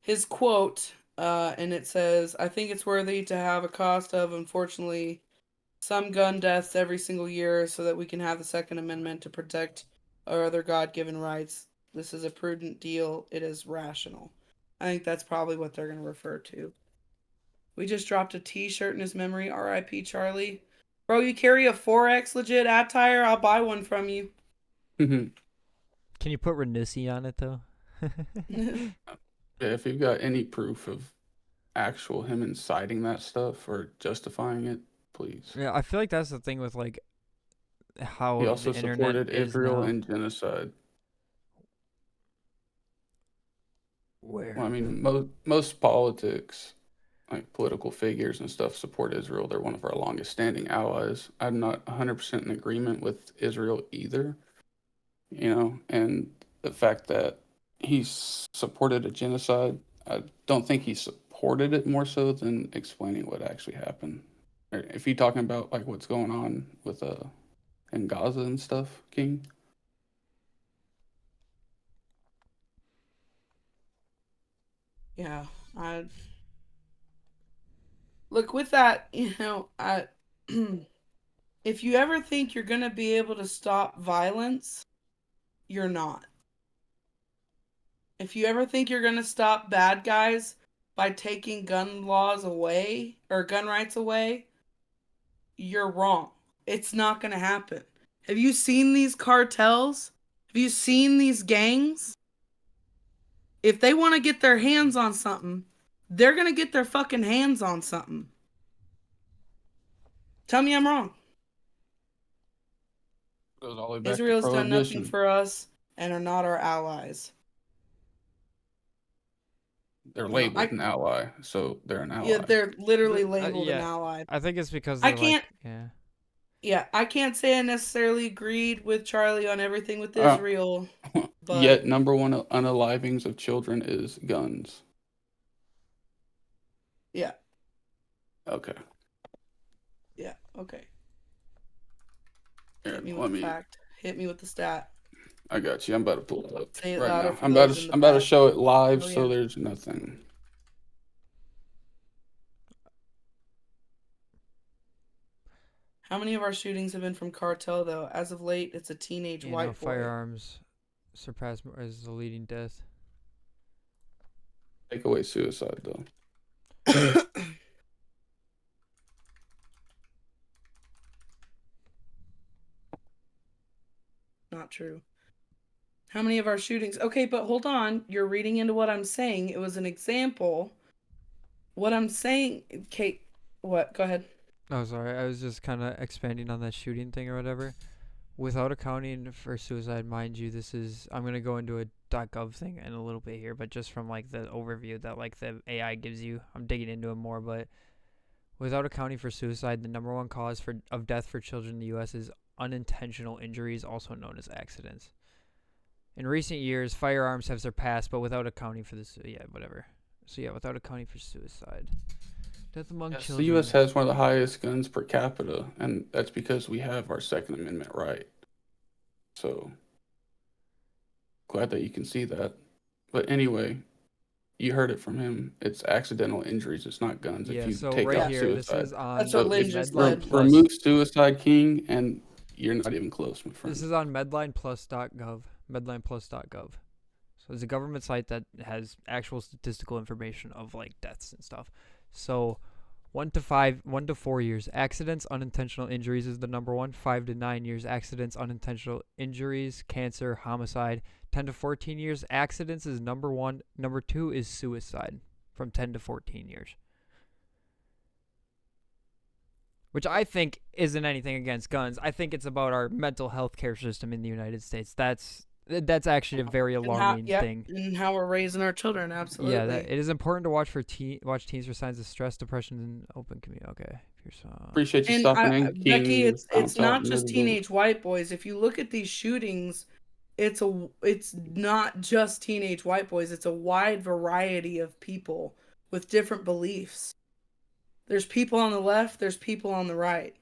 his quote, and it says, "I think it's worthy to have a cost of, unfortunately, some gun deaths every single year so that we can have the Second Amendment to protect our other God-given rights. This is a prudent deal. It is rational." I think that's probably what they're going to refer to. We just dropped a t-shirt in his memory, R.I.P. Charlie. Bro, you carry a 4X legit attire? I'll buy one from you. Can you put Renussi on it though? Yeah, if you've got any proof of actual him inciting that stuff or justifying it, please. Yeah, I feel like that's the thing with like how He also the internet supported is Israel now. in genocide. Where? Well, I mean, most politics, like political figures and stuff, support Israel. They're one of our longest standing allies. I'm not 100% in agreement with Israel either, and the fact that he supported a genocide, I don't think he supported it more so than explaining what actually happened. Or if you're talking about like what's going on with in Gaza and stuff, King. Yeah, I look with that, I if you ever think you're going to be able to stop violence, you're not. If you ever think you're going to stop bad guys by taking gun laws away or gun rights away, you're wrong. It's not going to happen. Have you seen these cartels? Have you seen these gangs? If they want to get their hands on something, they're going to get their fucking hands on something. Tell me I'm wrong. Goes all the way back to Israel's done nothing prohibition. for us and are not our allies. They're labeled an ally, so they're an Yeah, ally. they're literally labeled an Yeah, ally. I think it's because I they're can't. like, yeah. Yeah, I can't say I necessarily agreed with Charlie on everything with Uh, Israel, Yet but number one unalivings of children is guns. yeah, Okay. yeah, okay. Here, Hit me with let the me. fact. Hit me with the stat. I got you. I'm about to pull it up Say it right louder now. for I'm about those to. in the I'm about to back. show it live, Oh so yeah. there's nothing. How many of our shootings have been from cartel though? As of late, it's a teenage white boy. Firearms surpass as the leading death. Take away suicide though. Not true. How many of our shootings? Okay, but hold on. You're reading into what I'm saying. It was an example. What I'm saying, Kate, what? Go ahead. Oh, sorry. I was just kind of expanding on that shooting thing or whatever. Without accounting for suicide, mind you, this is I'm gonna go into a .gov thing in a little bit here, but just from like the overview that like the AI gives you, I'm digging into it more. But without accounting for suicide, the number one cause of death for children in the U.S. is unintentional injuries, also known as accidents. In recent years, firearms have surpassed, but without accounting for this, whatever. So without accounting for suicide, death among Yes, the children. U.S. has one of the highest guns per capita, and that's because we have our Second Amendment right. So glad that you can see that. But anyway, you heard it from him. It's accidental injuries. It's not guns. If Yeah, you so take right out here, this suicide, is on That's what so Lynn if just Medline said. Plus. remove suicide king, and you're not even close, my friend. This is on medlineplus.gov. Medlineplus.gov. So it's a government site that has actual statistical information of like deaths and stuff. So 1 to 4 years, accidents, unintentional injuries is the number one. 5 to 9 years, accidents, unintentional injuries, cancer, homicide. 10 to 14 years, accidents is number one. Number two is suicide from 10 to 14 years. Which I think isn't anything against guns. I think it's about our mental health care system in the United States. That's actually a very alarming thing. And how we're raising our children, absolutely. Yeah, it is important to watch teens for signs of stress, depression, and open community. Okay, Appreciate you And stopping in, King. Becky, it's not just admittedly. teenage white boys. If you look at these shootings, it's not just teenage white boys. It's a wide variety of people with different beliefs. There's people on the left, there's people on the right.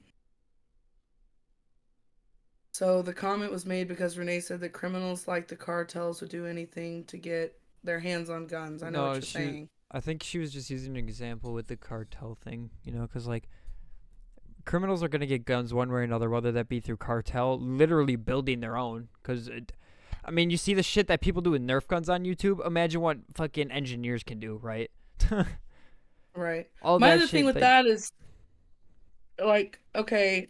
So the comment was made because Renee said that criminals like the cartels would do anything to get their hands on guns. I know what you're saying. I think she was just using an example with the cartel thing, because like criminals are going to get guns one way or another, whether that be through cartel, literally building their own. Because, you see the shit that people do with Nerf guns on YouTube. Imagine what fucking engineers can do, right? Right. All My that other shit thing with that is, like, okay,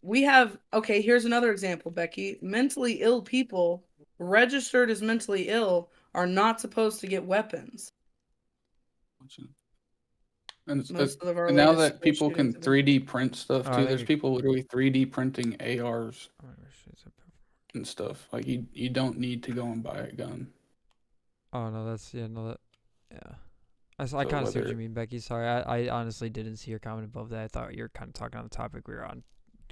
here's another example, Becky. Mentally ill people registered as mentally ill are not supposed to get weapons. And, And now that people can 3D print stuff too, there's people literally 3D printing ARs and stuff. Like you don't need to go and buy a gun. Oh no, I kind of see what you mean, Becky. Sorry, I honestly didn't see your comment above that. I thought you were kind of talking on the topic we were on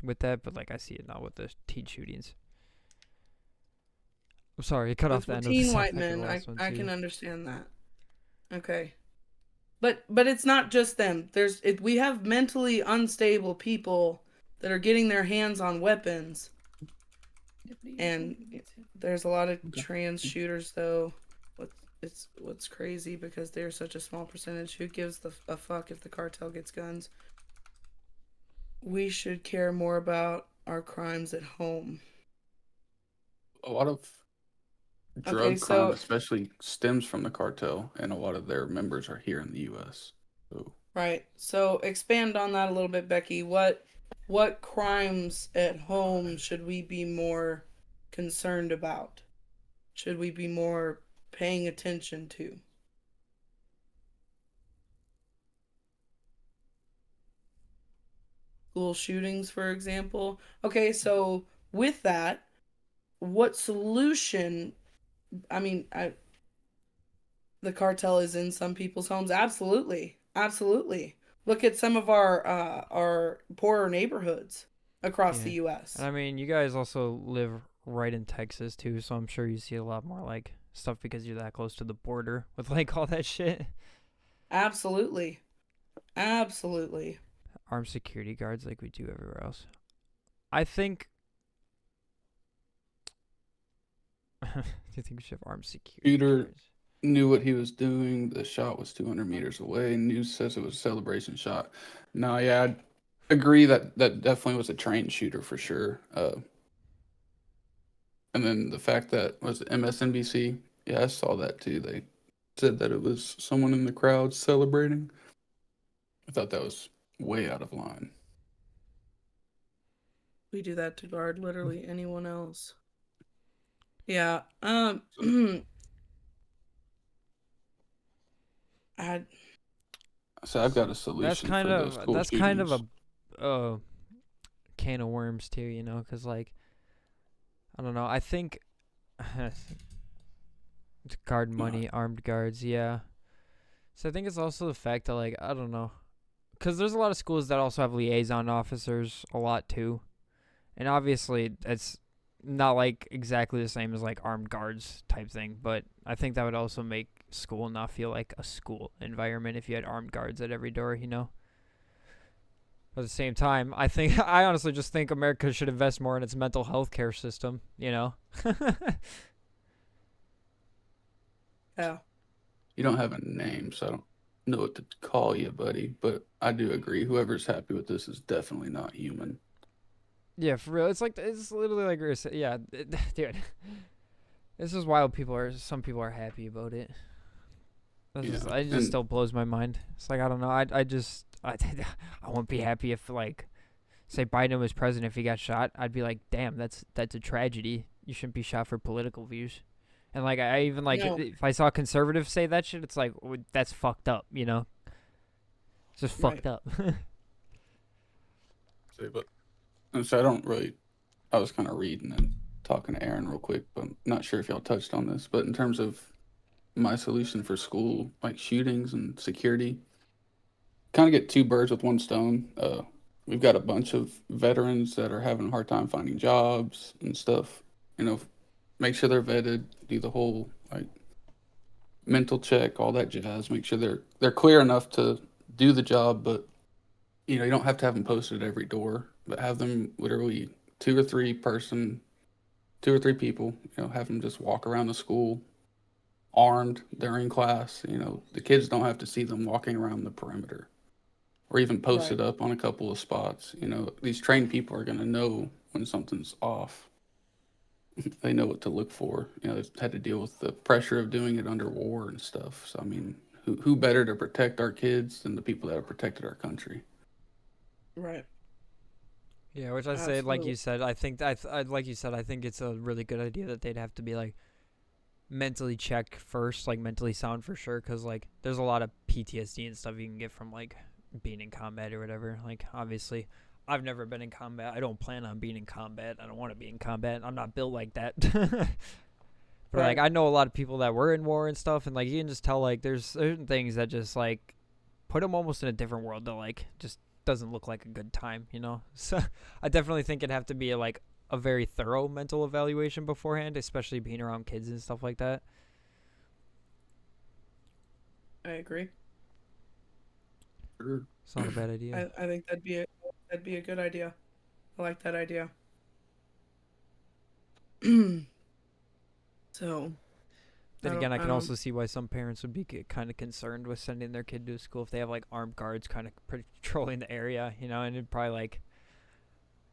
with that, but like I see it now with the teen shootings. I'm sorry, it cut off the end of the teen white men. I can understand that. Okay, but it's not just them. We have mentally unstable people that are getting their hands on weapons, and there's a lot of trans shooters though. What's crazy because they're such a small percentage. Who gives a fuck if the cartel gets guns? We should care more about our crimes at home. A lot of drug crime, especially, stems from the cartel, and a lot of their members are here in the U.S. Right. So expand on that a little bit, Becky. What crimes at home should we be more concerned about? Should we be more paying attention to? School shootings, for example. Okay, so with that, what solution? The cartel is in some people's homes. Absolutely. Look at some of our poorer neighborhoods across the U.S. And you guys also live right in Texas too, so I'm sure you see a lot more like stuff because you're that close to the border with like all that shit. Absolutely. Armed security guards like we do everywhere else. I think. Do you think we should have armed security guards? Knew what he was doing. The shot was 200 meters away. News says it was a celebration shot. No, yeah, I'd agree that definitely was a trained shooter for sure. And then the fact that was MSNBC. Yeah, I saw that too. They said that it was someone in the crowd celebrating. I thought that was way out of line. We do that to guard literally anyone else. Yeah. So I've got a solution. That's kind of a can of worms too, because like I don't know. I think guard money, armed guards, yeah. So I think it's also the fact that like I don't know, because there's a lot of schools that also have liaison officers a lot too, and obviously it's not like exactly the same as like armed guards type thing, but I think that would also make school not feel like a school environment if you had armed guards at every door, you know. But at the same time, I honestly just think America should invest more in its mental health care system, you know. Yeah. You don't have a name, so I don't know what to call you, buddy. But I do agree. Whoever's happy with this is definitely not human. Yeah, for real. It's literally like yeah, dude. This is why some people are happy about it. Yeah. It just still blows my mind. It's like I don't know. I wouldn't be happy if like say Biden was president if he got shot. I'd be like, damn, that's a tragedy. You shouldn't be shot for political views. And like I even like No. if I saw conservatives say that shit, it's like that's fucked up, you know. It's just fucked up. So I don't really. I was kind of reading and talking to Aaron real quick, but I'm not sure if y'all touched on this. But in terms of my solution for school, like shootings and security, kind of get two birds with one stone. We've got a bunch of veterans that are having a hard time finding jobs and stuff. You know, make sure they're vetted, do the whole like mental check, all that jazz. Make sure they're clear enough to do the job, but you know, you don't have to have them posted at every door, but have them literally two or three person, two or three people. You know, have them just walk around the school armed during class. You know, the kids don't have to see them walking around the perimeter or even posted up on a couple of spots. You know, these trained people are going to know when something's off. They know what to look for. You know, they've had to deal with the pressure of doing it under war and stuff. So, I mean, who better to protect our kids than the people that have protected our country? Right. Yeah, which I say, like you said, I think like you said, I think it's a really good idea that they'd have to be like mentally checked first, like mentally sound for sure, because like there's a lot of PTSD and stuff you can get from like being in combat or whatever. Like obviously, I've never been in combat. I don't plan on being in combat. I don't want to be in combat. I'm not built like that. But like I know a lot of people that were in war and stuff, and like you can just tell like there's certain things that just like put them almost in a different world that like just doesn't look like a good time, you know. So I definitely think it'd have to be like a very thorough mental evaluation beforehand, especially being around kids and stuff like that. I agree. It's not a bad idea. I think that'd be a good idea. I like that idea. So then again, I can also see why some parents would be kind of concerned with sending their kid to school if they have like armed guards kind of patrolling the area, you know. And it'd probably like,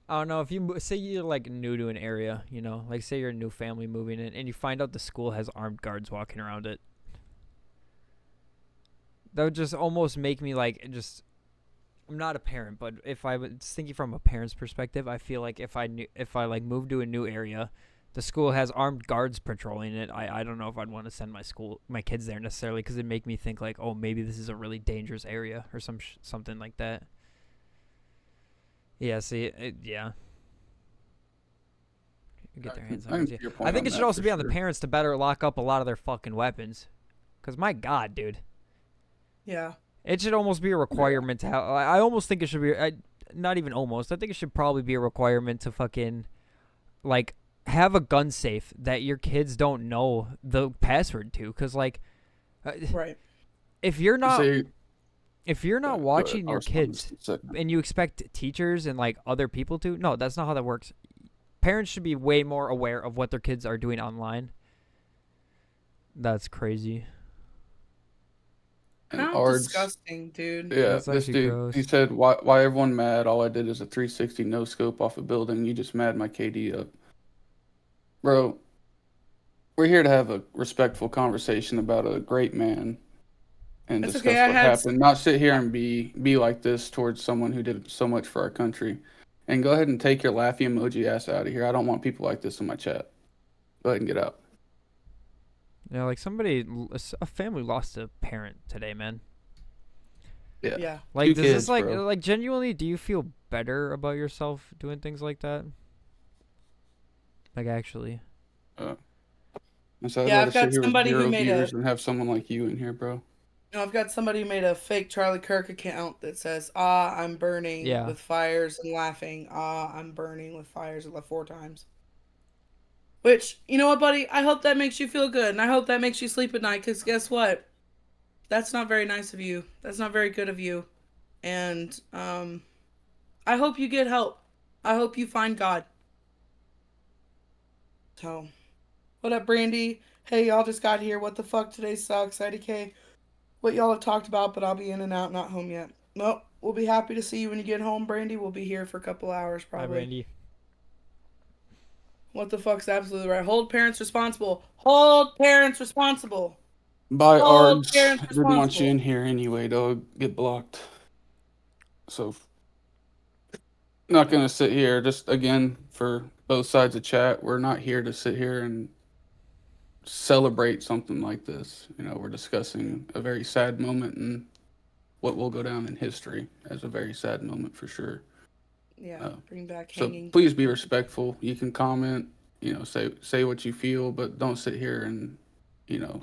I don't know, if you say you're like new to an area, you know, like say you're a new family moving in and you find out the school has armed guards walking around it, that would just almost make me like just, I'm not a parent, but if I was thinking from a parent's perspective, I feel like if I like moved to a new area, the school has armed guards patrolling it, I don't know if I'd want to send my kids there necessarily, because it'd make me think like, oh, maybe this is a really dangerous area or something like that. Yeah, see, yeah. Get their hands on it. I think it should also be on the parents to better lock up a lot of their fucking weapons, because my God, dude. Yeah. It should almost be a requirement to have. I almost think it should be. Not even almost. I think it should probably be a requirement to fucking like have a gun safe that your kids don't know the password to, because like, right. If you're not watching your kids and you expect teachers and like other people to, no, that's not how that works. Parents should be way more aware of what their kids are doing online. That's crazy. How disgusting, dude. Yeah, this dude, gross. He said, why everyone mad? All I did is a 360 no scope off a building. You just mad my KD up. Bro, we're here to have a respectful conversation about a great man and discuss what happened. Not sit here and be like this towards someone who did so much for our country. And go ahead and take your laughy emoji ass out of here. I don't want people like this in my chat. Go ahead and get out. Yeah, like a family lost a parent today, man. Yeah. Like, does this like genuinely? Do you feel better about yourself doing things like that? Like actually. So I've got somebody who made and have someone like you in here, bro. No, I've got somebody who made a fake Charlie Kirk account that says, I'm burning with fires and laughing. I'm burning with fires 4 times. Which, you know what, buddy? I hope that makes you feel good, and I hope that makes you sleep at night, because guess what? That's not very nice of you. That's not very good of you. And I hope you get help. I hope you find God. So, what up, Brandy? Hey, y'all just got here. What the fuck? Today sucks. IDK. What y'all have talked about, but I'll be in and out, not home yet. Nope. We'll be happy to see you when you get home, Brandy. We'll be here for a couple hours, Hi, probably. Brandy. What the fuck's absolutely right? Hold parents responsible. Hold parents responsible. By Hold ARDS, parents didn't want you responsible. in here anyway, dog. Get blocked. So, not gonna sit here. Just again, for both sides of chat, we're not here to sit here and celebrate something like this. You know, we're discussing a very sad moment and what will go down in history as a very sad moment for sure. Yeah, bring back So hanging. please be respectful. You can comment, you know, say what you feel, but don't sit here and, you know,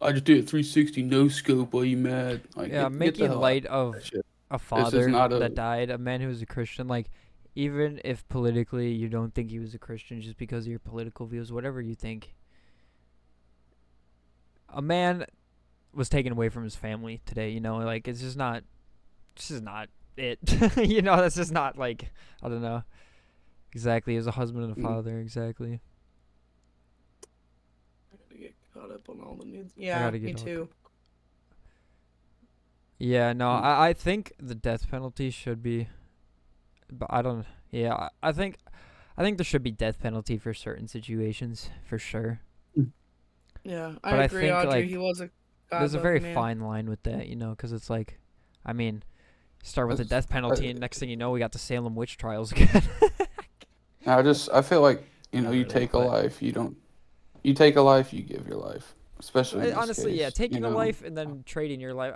I just did a 360 no scope while you mad. Like, Yeah, get the making hell out light of that of shit. a This is father not a that died, a man who was a Christian, like, even if politically you don't think he was a Christian just because of your political views, whatever you think, a man was taken away from his family today, you know, like, it's just not, this is not it. You know, that's just not, like, I don't know. Exactly, as a husband and a father, exactly. I gotta get caught up on all the news. I Yeah, gotta me get too. Yeah, no, I think the death penalty should be, but I don't, yeah, I think there should be death penalty for certain situations, for sure. Yeah, I But I agree, think, Audrey. like, He was a there's a God-loving very man. fine line with that, you know, because it's like, I mean, start with the death penalty, and next thing you know, we got the Salem witch trials again. I feel like, you know, Not you really, take a but life, you take a life, you give your life, especially in this honestly, case. yeah, You taking a know, life and then trading your life.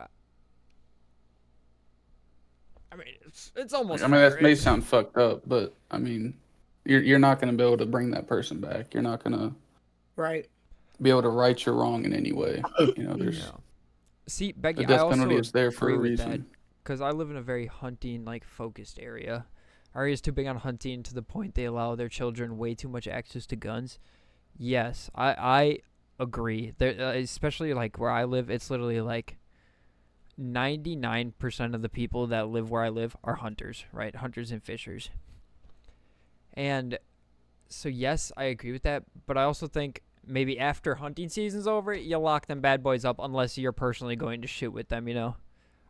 I mean, it's almost I mean, fair. that may sound fucked up, but I mean, you're not gonna be able to bring that person back. You're not gonna Right. be able to right your wrong in any way. You know, there's Yeah. See, the Becky, I death penalty also is there for agree a with that, reason. because I live in a very hunting, like, focused area. Our area is too big on hunting to the point they allow their children way too much access to guns. Yes, I agree. There, especially like where I live, it's literally like 99% of the people that live where I live are hunters, right? Hunters and fishers. And so yes, I agree with that, but I also think maybe after hunting season's over, you lock them bad boys up unless you're personally going to shoot with them, you know.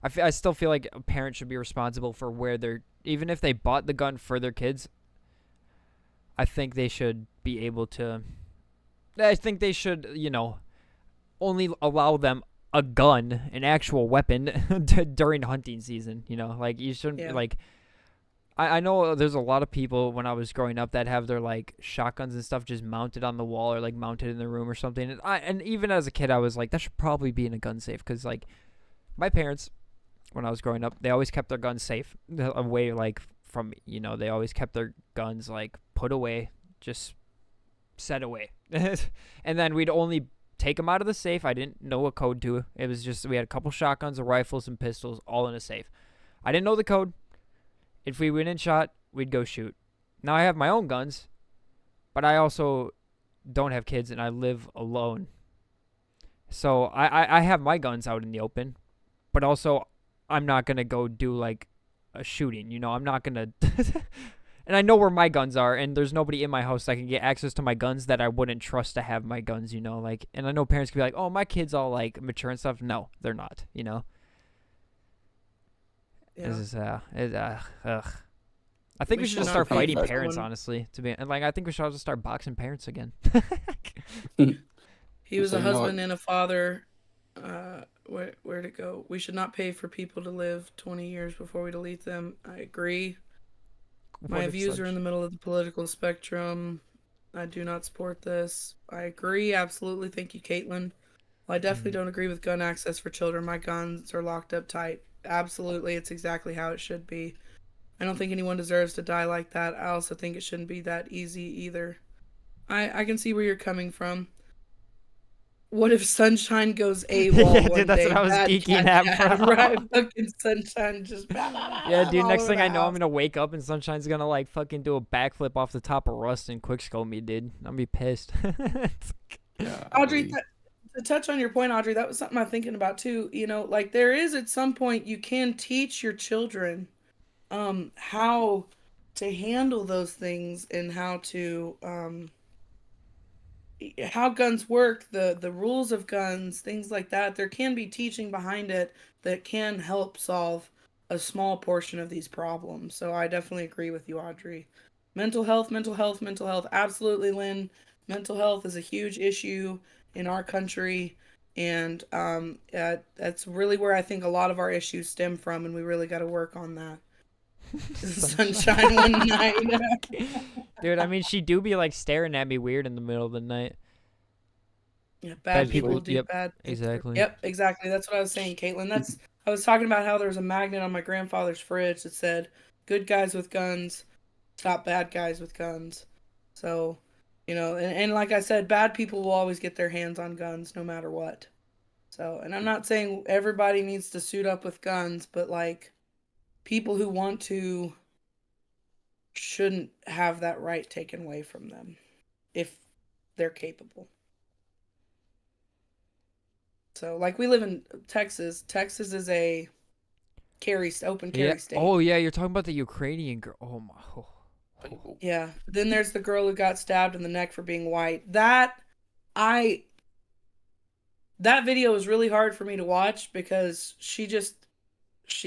I still feel like a parent should be responsible for where they're, even if they bought the gun for their kids, I think they should be able to, I think they should, you know, only allow them a gun, an actual weapon, during hunting season. You know, like, you shouldn't, Yeah. like, I know there's a lot of people when I was growing up that have their, like, shotguns and stuff just mounted on the wall or, like, mounted in their room or something. And even as a kid, I was like, that should probably be in a gun safe, because, like, my parents, when I was growing up, they always kept their guns safe, away, like, from, you know, they always kept their guns, like, put away, just set away. And then we'd only take them out of the safe. I didn't know a code to it. It was just, we had a couple shotguns, a rifle, some pistols, all in a safe. I didn't know the code. If we went and shot, we'd go shoot. Now I have my own guns, but I also don't have kids and I live alone. So I have my guns out in the open, but also I'm not going to go do, like, a shooting. You know, I'm not going to... And I know where my guns are, and there's nobody in my house that can get access to my guns that I wouldn't trust to have my guns, you know, like, and I know parents can be like, oh, my kid's all, like, mature and stuff. No, they're not, you know. Yeah. This is, ugh. I think we should just start not pay fighting for parents, someone- honestly, and, like, I think we should all just start boxing parents again. He was So a you know husband what? and a father. Where'd it go? We should not pay for people to live 20 years before we delete them. I agree. My views are in the middle of the political spectrum. I do not support this. I agree, absolutely. Thank you, Caitlin. Well, I definitely don't agree with gun access for children. My guns are locked up tight. Absolutely, it's exactly how it should be. I don't think anyone deserves to die like that. I also think it shouldn't be that easy either. I can see where you're coming from. What if Sunshine goes Yeah, AWOL dude, one that's day? what I was Bad geeking cat at, dad, bro. right? Fucking Sunshine just Yeah, dude, all next over thing the I know, I'm house. gonna wake up and Sunshine's gonna like fucking do a backflip off the top of Rust and quickscope me, dude. I'm gonna be pissed. Audrey, Golly. to touch on your point, Audrey, that was something I'm thinking about too. You know, like there is at some point you can teach your children how to handle those things and how guns work, the rules of guns, things like that. There can be teaching behind it that can help solve a small portion of these problems. So I definitely agree with you, Audrey. Mental health, mental health, mental health. Absolutely, Lynn. Mental health is a huge issue in our country, and that's really where I think a lot of our issues stem from, and we really got to work on that. Sunshine one night. Dude, I mean, she do be like staring at me weird in the middle of the night. Yeah, Bad bad people. people do Yep, bad things. exactly. Yep, exactly. That's what I was saying, Caitlin. I was talking about how there was a magnet on my grandfather's fridge that said, "Good guys with guns, stop bad guys with guns." So, and like I said, bad people will always get their hands on guns no matter what. So, and I'm not saying everybody needs to suit up with guns, but like people who want to shouldn't have that right taken away from them if they're capable. So, like we live in Texas. Texas is a open Yeah. carry state. Oh yeah, you're talking about the Ukrainian girl. Oh my. Oh. Yeah. Then there's the girl who got stabbed in the neck for being white. That video was really hard for me to watch because she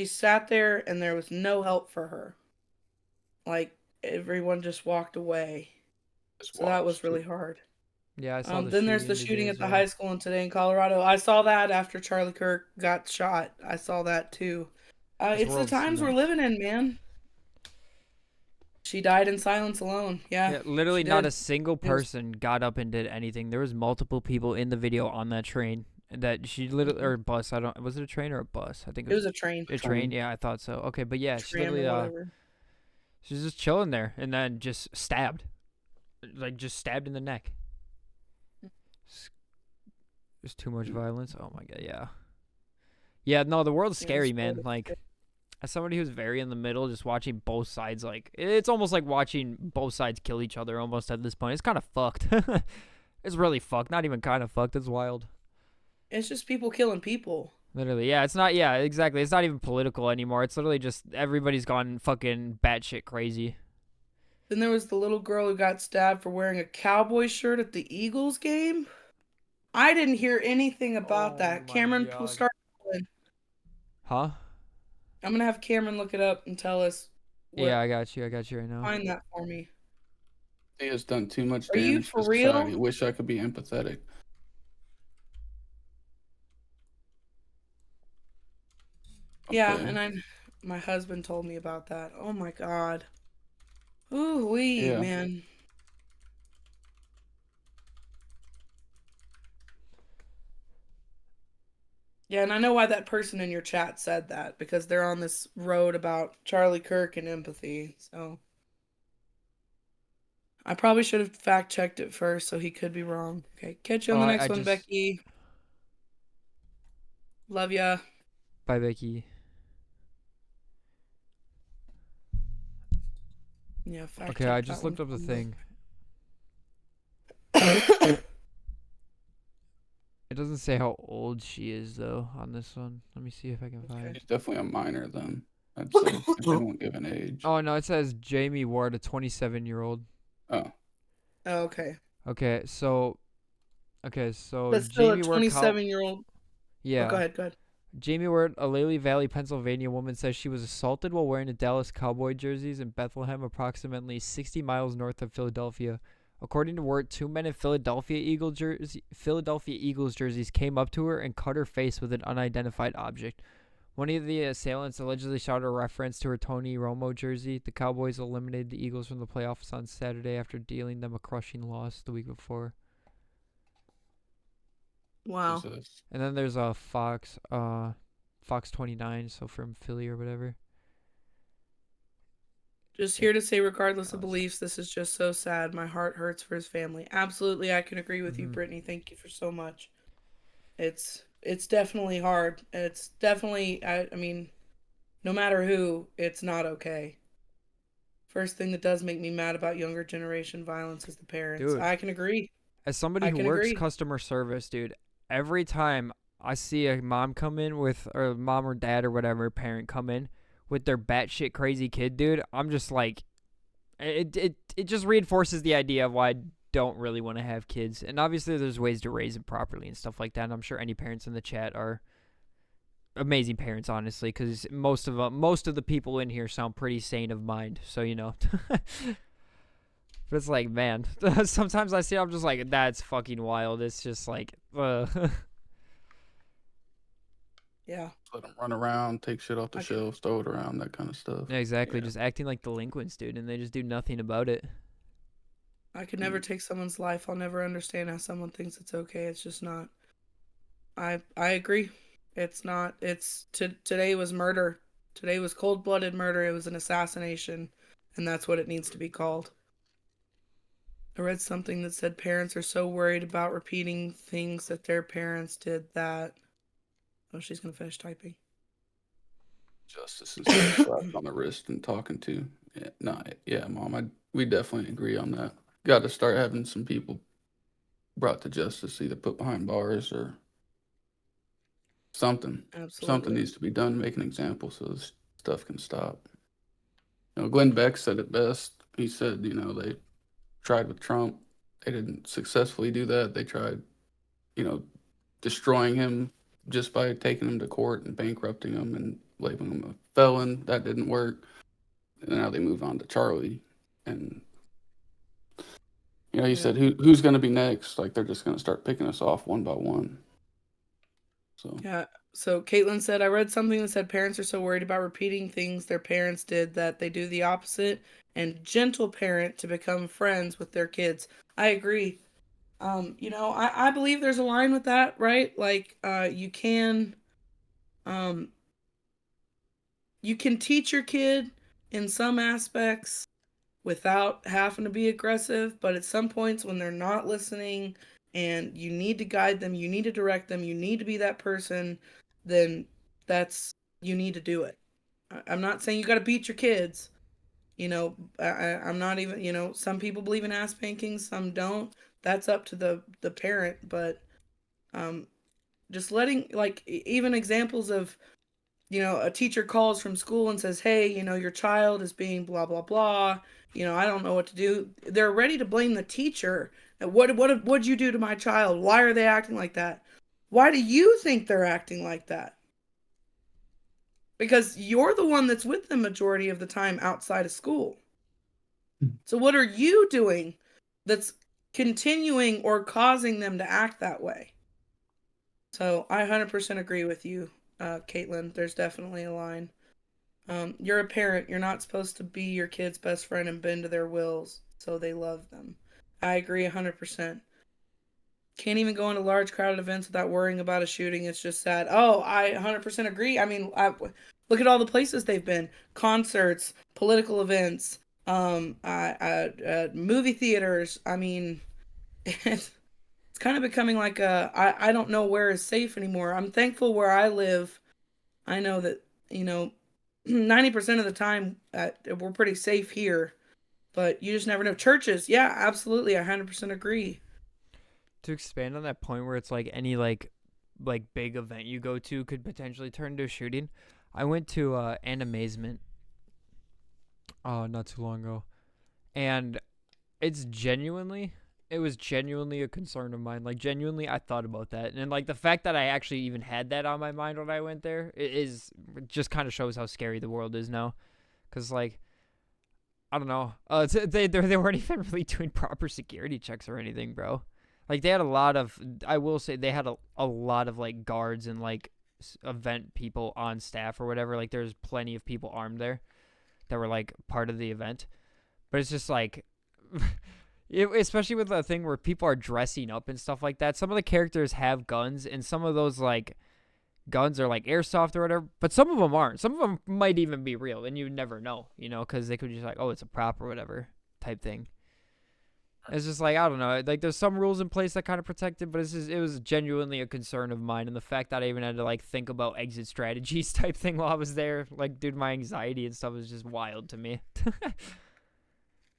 sat there and there was no help for her. Like everyone just walked away. So that was really hard. Yeah, I saw the Then there's the shooting at the high school in today in Colorado. I saw that after Charlie Kirk got shot. I saw that too. It's the times we're living in, man. She died in silence alone. Yeah, literally she not did. a single person got up and did anything. There was multiple people in the video on that train that she literally or bus. I don't. Was it a train or a bus? I think It was a train. A train. Yeah, I thought so. Okay, but yeah, she Tram or literally whatever. she was just chilling there and then just stabbed, like just stabbed in the neck. There's too much violence. Oh my god, yeah. Yeah, no, the world's scary, man. Like, as somebody who's very in the middle, just watching both sides, like, it's almost like watching both sides kill each other almost at this point. It's kind of fucked. It's really fucked. Not even kind of fucked. It's wild. It's just people killing people. Literally, yeah. It's not, yeah, exactly. It's not even political anymore. It's literally just everybody's gone fucking batshit crazy. Then there was the little girl who got stabbed for wearing a cowboy shirt at the Eagles game. I didn't hear anything about that. Cameron, we'll start. Huh? I'm gonna have Cameron look it up and tell us. Yeah, I got you. I got you right now. Find that for me. He has done too much Are you damage for to society. real? Wish I could be empathetic. Yeah, Okay. and my husband told me about that. Oh my god. Ooh wee, Yeah. man. Yeah, and I know why that person in your chat said that, because they're on this road about Charlie Kirk and empathy, so. I probably should have fact-checked it first, so he could be wrong. Okay, catch you on the next one, Becky. Love ya. Bye, Becky. Yeah, okay, I just looked up the thing. It doesn't say how old she is, though, on this one. Let me see if I can find it. She's definitely a minor, then. I'd say if they won't give an age. Oh, no, it says Jamie Ward, a 27-year-old. Oh. Oh, okay. Okay, so But still Jamie a Ward. 27-year-old. Yeah. Oh, go ahead. Jamie Ward, a Lily Valley, Pennsylvania woman, says she was assaulted while wearing a Dallas Cowboy jerseys in Bethlehem, approximately 60 miles north of Philadelphia. According to Ward, two men in Philadelphia Eagles jerseys came up to her and cut her face with an unidentified object. One of the assailants allegedly shouted a reference to her Tony Romo jersey. The Cowboys eliminated the Eagles from the playoffs on Saturday after dealing them a crushing loss the week before. Wow. And then there's a Fox 29, so from Philly or whatever. Just here to say, regardless of beliefs, this is just so sad. My heart hurts for his family. Absolutely, I can agree with you, Brittany. Thank you for so much. It's definitely hard. It's definitely I mean, no matter who, it's not okay. First thing that does make me mad about younger generation violence is the parents. Dude, I can agree. as somebody I who can works agree. customer service, dude, every time I see a mom come in with, or mom or dad or whatever parent come in with their batshit crazy kid, dude, I'm just like, it just reinforces the idea of why I don't really want to have kids. And obviously, there's ways to raise them properly and stuff like that. And I'm sure any parents in the chat are amazing parents, honestly, because most of the people in here sound pretty sane of mind. So But it's like, man, sometimes I see it, I'm just like, that's fucking wild. It's just like, Yeah. Let them run around, take shit off the I can, shelves, throw it around, that kind of stuff. Yeah, exactly. Yeah. Just acting like delinquents, dude, and they just do nothing about it. I could never take someone's life. I'll never understand how someone thinks it's okay. It's just not. I agree. It's not. Today was murder. Today was cold-blooded murder. It was an assassination, and that's what it needs to be called. I read something that said parents are so worried about repeating things that their parents did that. Oh, she's gonna finish typing. Justice instead of slapping on the wrist and talking to. Yeah, no, yeah, Mom, we definitely agree on that. Got to start having some people brought to justice, either put behind bars or something. Absolutely. Something needs to be done to make an example so this stuff can stop. Glenn Beck said it best. He said, they tried with Trump. They didn't successfully do that. They tried, destroying him just by taking him to court and bankrupting him and labeling him a felon. That didn't work. And now they move on to Charlie. And, he said, who's going to be next? Like, they're just going to start picking us off one by one. So Yeah. So Caitlin said, I read something that said parents are so worried about repeating things their parents did that they do the opposite and gentle parent to become friends with their kids. I agree. I believe there's a line with that, right? Like, um, you can teach your kid in some aspects without having to be aggressive, but at some points when they're not listening and you need to guide them, you need to direct them, you need to be that person, then you need to do it. I'm not saying you got to beat your kids. I'm not even, some people believe in ass spankings, some don't. That's up to the parent, but um, just letting, like, even examples of, a teacher calls from school and says, hey, your child is being blah, blah, blah. I don't know what to do. They're ready to blame the teacher. What'd you do to my child? Why are they acting like that? Why do you think they're acting like that? Because you're the one that's with them majority of the time outside of school. So what are you doing that's continuing or causing them to act that way? So I 100% agree with you, Caitlin. There's definitely a line. You're a parent. You're not supposed to be your kid's best friend and bend to their wills so they love them. I agree 100%. Can't even go into large crowded events without worrying about a shooting. It's just sad. Oh, I 100% agree. I mean, look at all the places they've been: concerts, political events, movie theaters. I mean, it's kind of becoming like I don't know where is safe anymore. I'm thankful where I live. I know that, 90% of the time we're pretty safe here, but you just never know. Churches, yeah, absolutely. I 100% agree. To expand on that point where it's like any like big event you go to could potentially turn into a shooting. I went to an amazement not too long ago, and it was genuinely a concern of mine. Like, genuinely, I thought about that, and like the fact that I actually even had that on my mind when I went there is just kind of shows how scary the world is now. Cause like, I don't know, they weren't even really doing proper security checks or anything, bro. Like, they had a lot of, I will say, they had a lot of like guards and like event people on staff or whatever. Like, there's plenty of people armed there that were like part of the event, but it's just like. Especially with the thing where people are dressing up and stuff like that. Some of the characters have guns, and some of those like guns are like airsoft or whatever. But some of them aren't. Some of them might even be real, and you never know, because they could just like, oh, it's a prop or whatever type thing. It's just like, I don't know. Like, there's some rules in place that kind of protect it, but it was genuinely a concern of mine. And the fact that I even had to, like, think about exit strategies type thing while I was there, like, dude, my anxiety and stuff was just wild to me.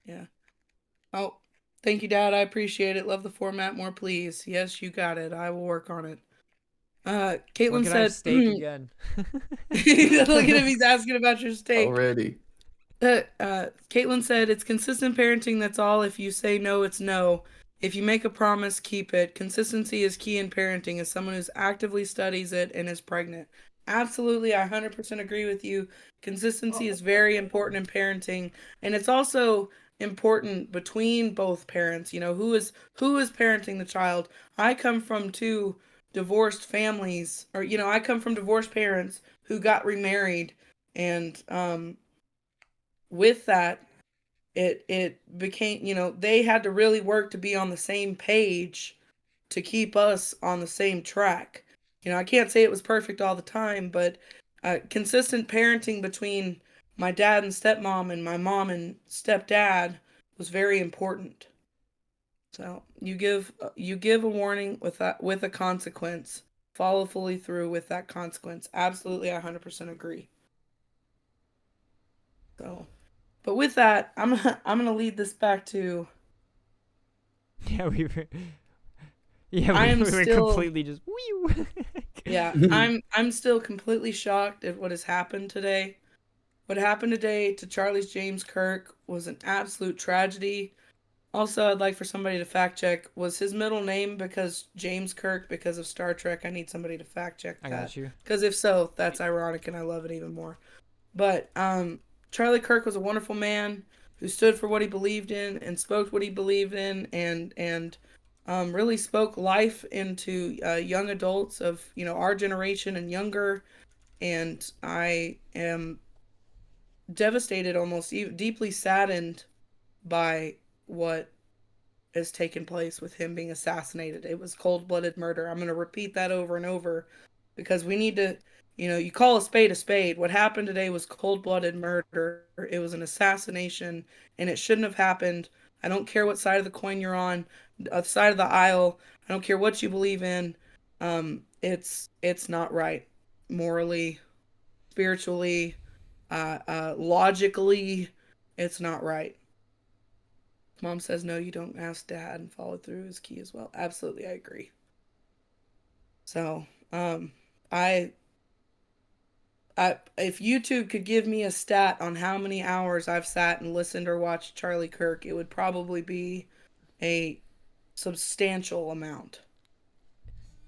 Yeah. Oh, thank you, Dad. I appreciate it. Love the format more, please. Yes, you got it. I will work on it. When Caitlin can I have said, steak again? look at him. He's asking about your steak. Already. Caitlin said, it's consistent parenting. That's all. If you say no, it's no. If you make a promise, keep it. Consistency is key in parenting as someone who actively studies it and is pregnant. Absolutely. I 100% agree with you. Consistency is very important in parenting. And it's also important between both parents. You know, who is parenting the child? I come from two divorced families, or, you know, I come from divorced parents who got remarried. And, with that, it became, you know, they had to really work to be on the same page to keep us on the same track. You know, I can't say it was perfect all the time, but consistent parenting between my dad and stepmom and my mom and stepdad was very important. So you give a warning with a consequence. Follow fully through with that consequence. Absolutely, I 100% agree. So, but with that, I'm gonna lead this back to. Yeah, we were. I am we were still completely just. Wee. Yeah, I'm still completely shocked at what has happened today. What happened today to Charlie's James Kirk was an absolute tragedy. Also, I'd like for somebody to fact check, was his middle name because James Kirk because of Star Trek? I need somebody to fact check I that. got you. Because if so, that's ironic and I love it even more. But Charlie Kirk was a wonderful man who stood for what he believed in and spoke what he believed in, and really spoke life into young adults of, you know, our generation and younger. And I am devastated, almost deeply saddened by what has taken place with him being assassinated. It was cold-blooded murder. I'm going to repeat that over and over because we need to, you know, you call a spade a spade. What happened today was cold-blooded murder. It was an assassination and it shouldn't have happened. I don't care what side of the coin you're on, side of the aisle. I don't care what you believe in. It's not right morally, spiritually, logically. It's not right. Mom says no, you don't ask dad, and follow through is key as well. Absolutely, I agree. So, I, if YouTube could give me a stat on how many hours I've sat and listened or watched Charlie Kirk, it would probably be a substantial amount.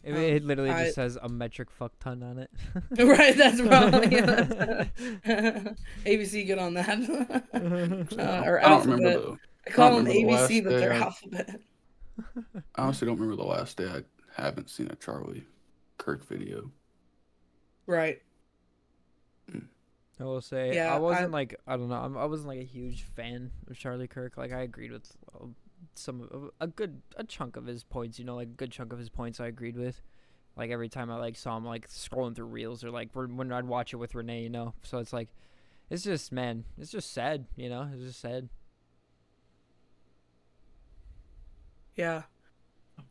It literally just says a metric fuck ton on it. Right, that's probably ABC. Get on that. Or I don't remember alphabet. the. I I call don't them remember the ABC, last but day. they're alphabet. I honestly don't remember the last day I haven't seen a Charlie Kirk video. Right. I will say, Yeah, I wasn't like, I don't know, I wasn't like a huge fan of Charlie Kirk. Like, I agreed with a chunk of his points, you know, like a good chunk of his points I agreed with. Like, every time I like saw him like scrolling through reels or like when I'd watch it with Renee, you know. So it's like, it's just, man, it's just sad, you know. It's just sad. Yeah.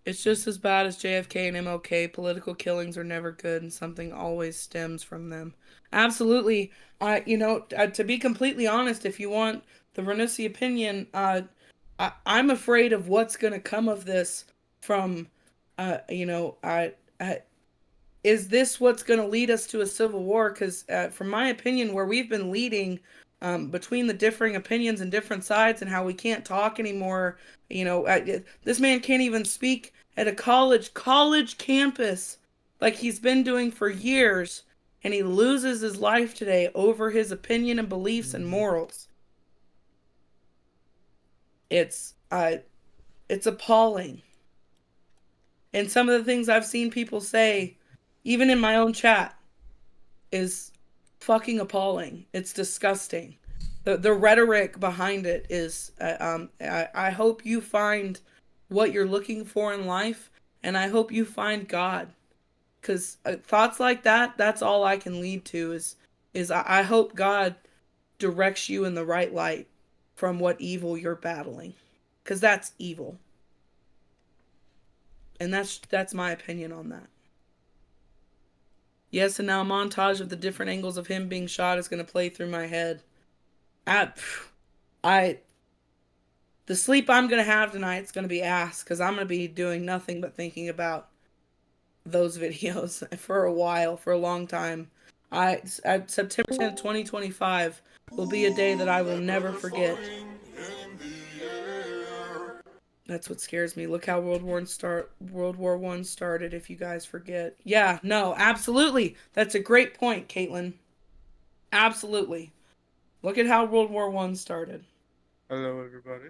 It's just as bad as JFK and MLK. Political killings are never good, and something always stems from them. Absolutely. To be completely honest, if you want the Renussi opinion, I'm afraid of what's going to come of this from, is this what's going to lead us to a civil war? Because, from my opinion, where we've been leading between the differing opinions and different sides and how we can't talk anymore, this man can't even speak at a college campus like he's been doing for years, and he loses his life today over his opinion and beliefs and morals. It's appalling. And some of the things I've seen people say, even in my own chat, is fucking appalling. It's disgusting. The rhetoric behind it is, I hope you find what you're looking for in life, and I hope you find God. Because thoughts like that, that's all I can lead to is I hope God directs you in the right light from what evil you're battling. because that's evil. And that's my opinion on that. Yes, and now a montage of the different angles of him being shot is going to play through my head. The sleep I'm going to have tonight is going to be ass, because I'm going to be doing nothing but thinking about those videos for a while, for a long time. September 10th, 2025 will be a day that I will never forget. That's what scares me. Look how World War I started, if you guys forget. Yeah, no, absolutely. That's a great point, Caitlin. Absolutely. Look at how World War I started. Hello, everybody.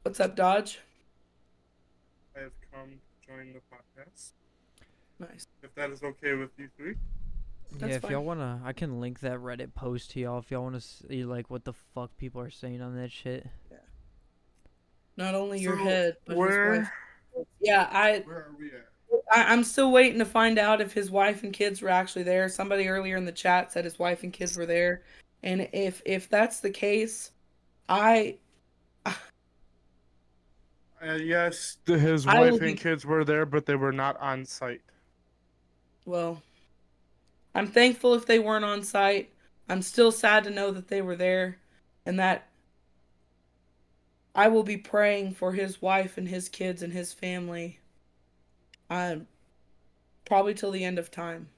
What's up, Dodge? I have come to join the podcast. Nice. If that is okay with you three. Yeah, That's if fine. y'all wanna, I can link that Reddit post to y'all if y'all wanna see like what the fuck people are saying on that shit. Not only your So, head, but his where wife. Yeah, where are we at? I'm still waiting to find out if his wife and kids were actually there. Somebody earlier in the chat said his wife and kids were there, and if that's the case, Yes, his I will wife be and kids were there, but they were not on site. well. I'm thankful if they weren't on site. I'm still sad to know that they were there, and that I will be praying for his wife and his kids and his family. Probably till the end of time.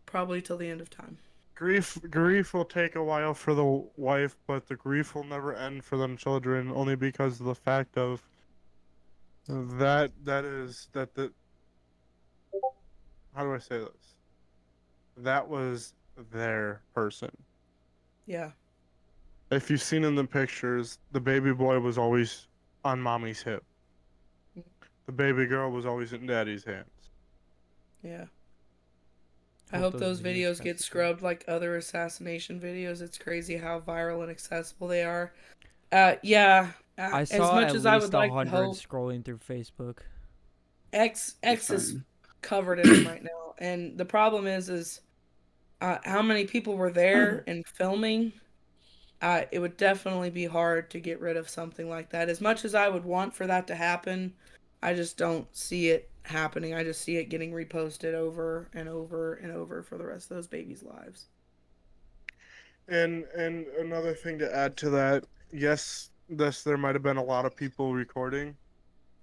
Probably till the end of time. Grief will take a while for the wife, but the grief will never end for them children, only because of the fact of that the how do I say this? That was their person. Yeah. If you've seen in the pictures, the baby boy was always on mommy's hip. The baby girl was always in daddy's hands. Yeah. I hope those videos get catch scrubbed like other assassination videos. It's crazy how viral and accessible they are. Yeah. I As saw much at as I least would like to 100 hope, scrolling through Facebook. X is Same. covered in them right now, and the problem is how many people were there and filming. It would definitely be hard to get rid of something like that. As much as I would want for that to happen, I just don't see it happening. I just see it getting reposted over and over and over for the rest of those babies' lives. And another thing to add to that, yes, there might have been a lot of people recording,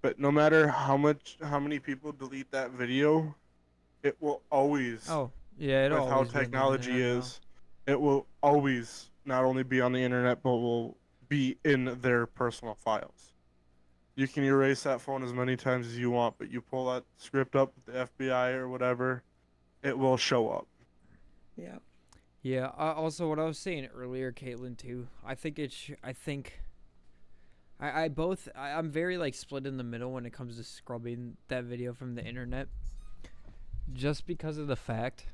but no matter how many people delete that video, it will always, Oh, yeah, it'll with how always be on the technology internet now. is, it will always not only be on the internet, but will be in their personal files. You can erase that phone as many times as you want, but you pull that script up with the FBI or whatever, it will show up. Yeah. Yeah. Also, what I was saying earlier, Caitlin, too. I think I'm very like split in the middle when it comes to scrubbing that video from the internet. Just because of the fact,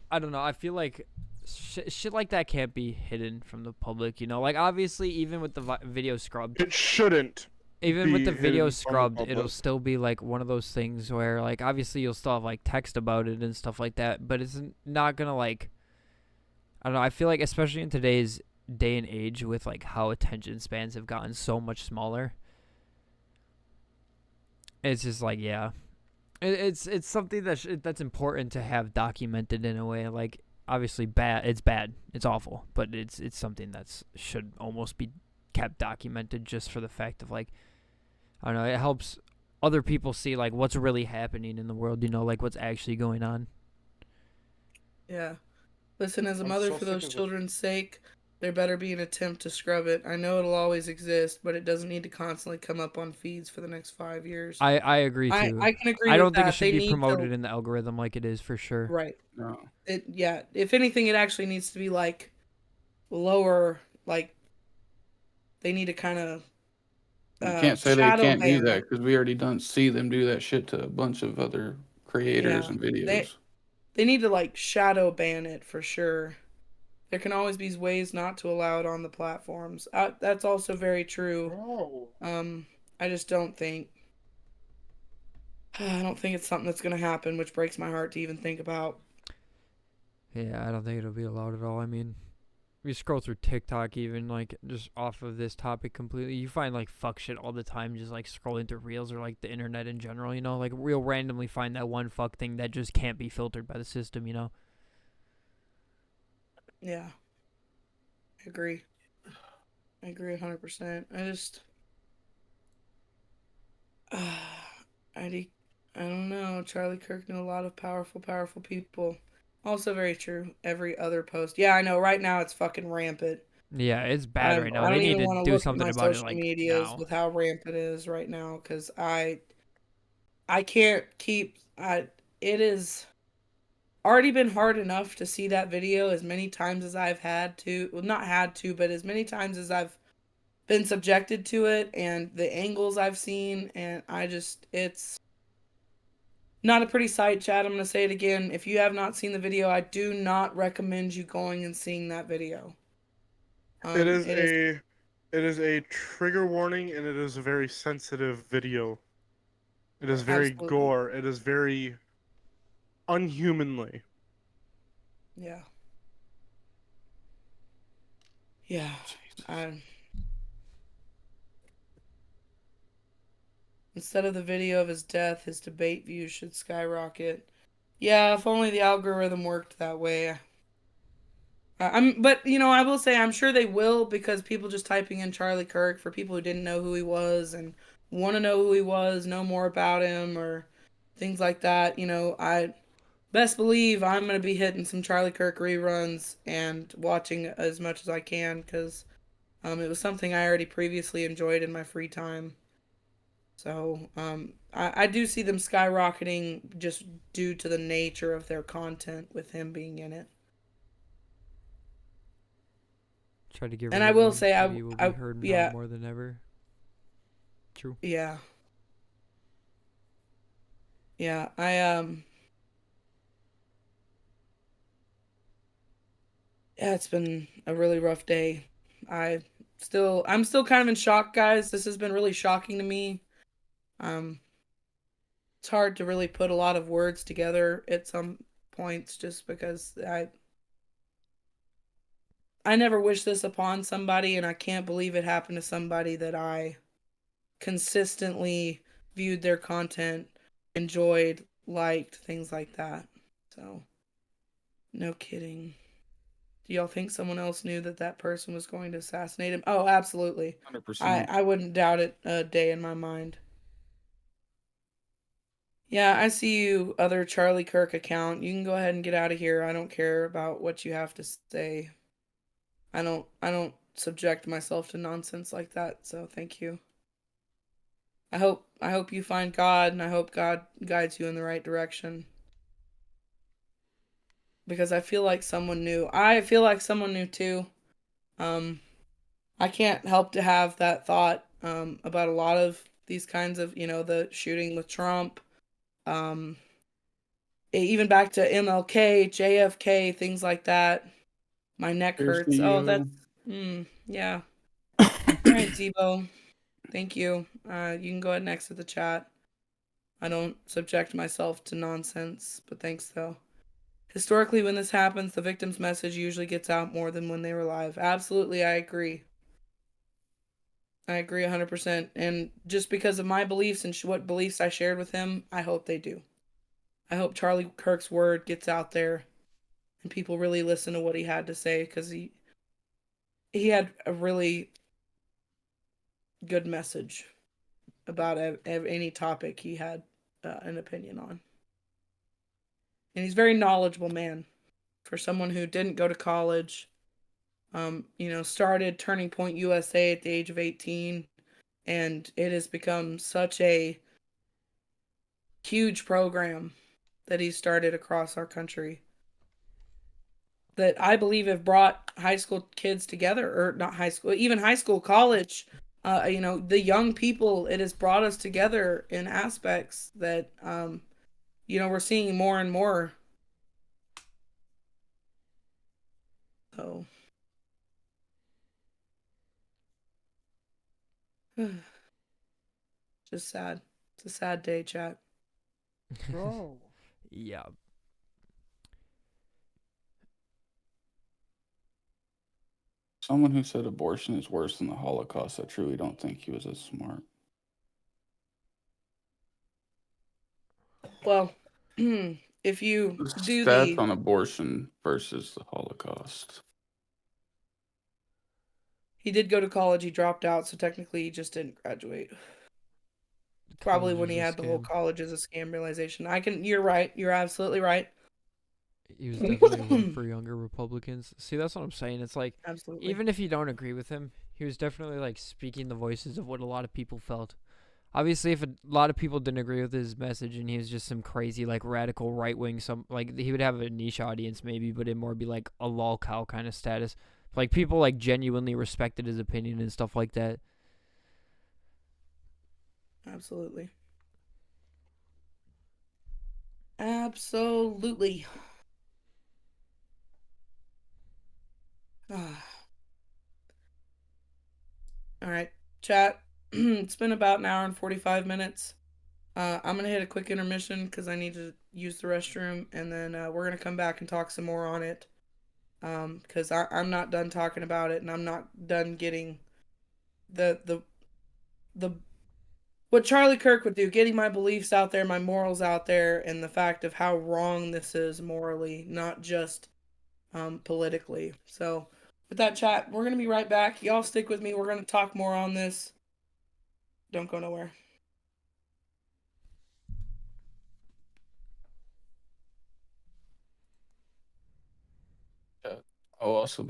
I don't know. I feel like shit like that can't be hidden from the public. You know, like obviously, even with the video scrubbed, It shouldn't. even with be the video hidden from the scrubbed, it'll public. still be like one of those things where like obviously you'll still have like text about it and stuff like that, but it's not gonna like, I don't know. I feel like especially in today's day and age with like how attention spans have gotten so much smaller, it's just like yeah, it's something that's important to have documented in a way. Like obviously it's bad, it's awful, but it's something that's should almost be kept documented just for the fact of like, I don't know, it helps other people see like what's really happening in the world, you know, like what's actually going on. Yeah. Listen, as a I'm mother so for sick those of it. children's sake, there better be an attempt to scrub it. I know it'll always exist, but it doesn't need to constantly come up on feeds for the next 5 years. I agree too. I can agree I with don't think it that. should They be need promoted to, in the algorithm like it is for sure. right. No. Yeah. If anything, it actually needs to be like lower, like they need to kind of You can't say they shadow can't do ban that it. because we already done see them do that shit to a bunch of other creators Yeah. and They videos. they need to like shadow ban it for sure. There can always be ways not to allow it on the platforms. That's also very true. Oh. I just don't think. I don't think it's something that's gonna happen, which breaks my heart to even think about. Yeah, I don't think it'll be allowed at all. I mean, you scroll through TikTok, even like just off of this topic completely, you find like fuck shit all the time. Just like scrolling through reels or like the internet in general, you know, like we'll randomly find that one fuck thing that just can't be filtered by the system, you know. Yeah. I agree. I agree 100%. I don't know. Charlie Kirk knew a lot of powerful people. Also very true. Every other post. Yeah, I know. Right now it's fucking rampant. Yeah, it's bad I right now. I They don't need even to want to do look at something my about it social like medias now. with how rampant it is right now because I can't keep it is already been hard enough to see that video as many times as I've had to, well, not had to, but as many times as I've been subjected to it and the angles I've seen, and it's not a pretty sight, Chad. I'm going to say it again. If you have not seen the video, I do not recommend you going and seeing that video. It is It is a trigger warning, and it is a very sensitive video. It is very absolutely, gore. It is very unhumanly. yeah. Yeah. I Instead of the video of his death, his debate views should skyrocket. Yeah, if only the algorithm worked that way. But I will say I'm sure they will because people just typing in Charlie Kirk for people who didn't know who he was and want to know who he was, know more about him or things like that. I best believe I'm gonna be hitting some Charlie Kirk reruns and watching as much as I can because it was something I already previously enjoyed in my free time. So I do see them skyrocketing just due to the nature of their content with him being in it. Try to get And rid I of will him say, so he will be heard now yeah, more than ever. True. yeah, yeah. Yeah, it's been a really rough day. I I'm still kind of in shock, guys. This has been really shocking to me. Um, it's hard to really put a lot of words together at some points just because I never wish this upon somebody, and I can't believe it happened to somebody that I consistently viewed their content, enjoyed, liked, things like that. So, no kidding. Do y'all think someone else knew that that person was going to assassinate him? Oh, absolutely. 100%. I wouldn't doubt it a day in my mind. Yeah, I see you, other Charlie Kirk account. You can go ahead and get out of here. I don't care about what you have to say. I don't subject myself to nonsense like that, so thank you. I hope you find God and I hope God guides you in the right direction. Because I feel like someone knew. I feel like someone knew too. Um I can't help to have that thought about a lot of these kinds of, the shooting with Trump, um, even back to MLK, JFK, things like that. My neck Here's hurts. the Oh, yeah. All right, Zebo. Thank you. You can go ahead and exit the chat. I don't subject myself to nonsense, but thanks though. Historically, when this happens, the victim's message usually gets out more than when they were alive. Absolutely, I agree. I agree 100%. And just because of my beliefs and what beliefs I shared with him, I hope they do. I hope Charlie Kirk's word gets out there and people really listen to what he had to say because he had a really good message about any topic he had an opinion on. And he's a very knowledgeable man for someone who didn't go to college. Started Turning Point USA at the age of 18, and it has become such a huge program that he started across our country that I believe have brought high school kids together, or not high school, even high school, college. The young people. It has brought us together in aspects that we're seeing more and more. So, just sad. It's a sad day, chat. Bro. Yeah. someone who said abortion is worse than the Holocaust, I truly don't think he was as smart. Well, if you do Stats the on abortion versus the Holocaust. he did go to college, he dropped out, so technically he just didn't graduate. Probably College when is he a had the whole scam. college as a scam realization. You're right. You're absolutely right. He was definitely one for younger Republicans. See, that's what I'm saying. It's like, Absolutely. even if you don't agree with him, he was definitely like speaking the voices of what a lot of people felt. Obviously, if a lot of people didn't agree with his message and he was just some crazy like radical right wing, some like he would have a niche audience maybe, but it'd more be like a lol cow kind of status. Like people like genuinely respected his opinion and stuff like that. Absolutely. Absolutely. All right, chat. It's been about an hour and 45 minutes. I'm going to hit a quick intermission because I need to use the restroom, and then we're going to come back and talk some more on it. Because I'm not done talking about it, and I'm not done getting the what Charlie Kirk would do, getting my beliefs out there, my morals out there, and the fact of how wrong this is morally, not just politically. So, with that, chat, we're going to be right back. Y'all stick with me. We're going to talk more on this. Don't go nowhere. I'll also be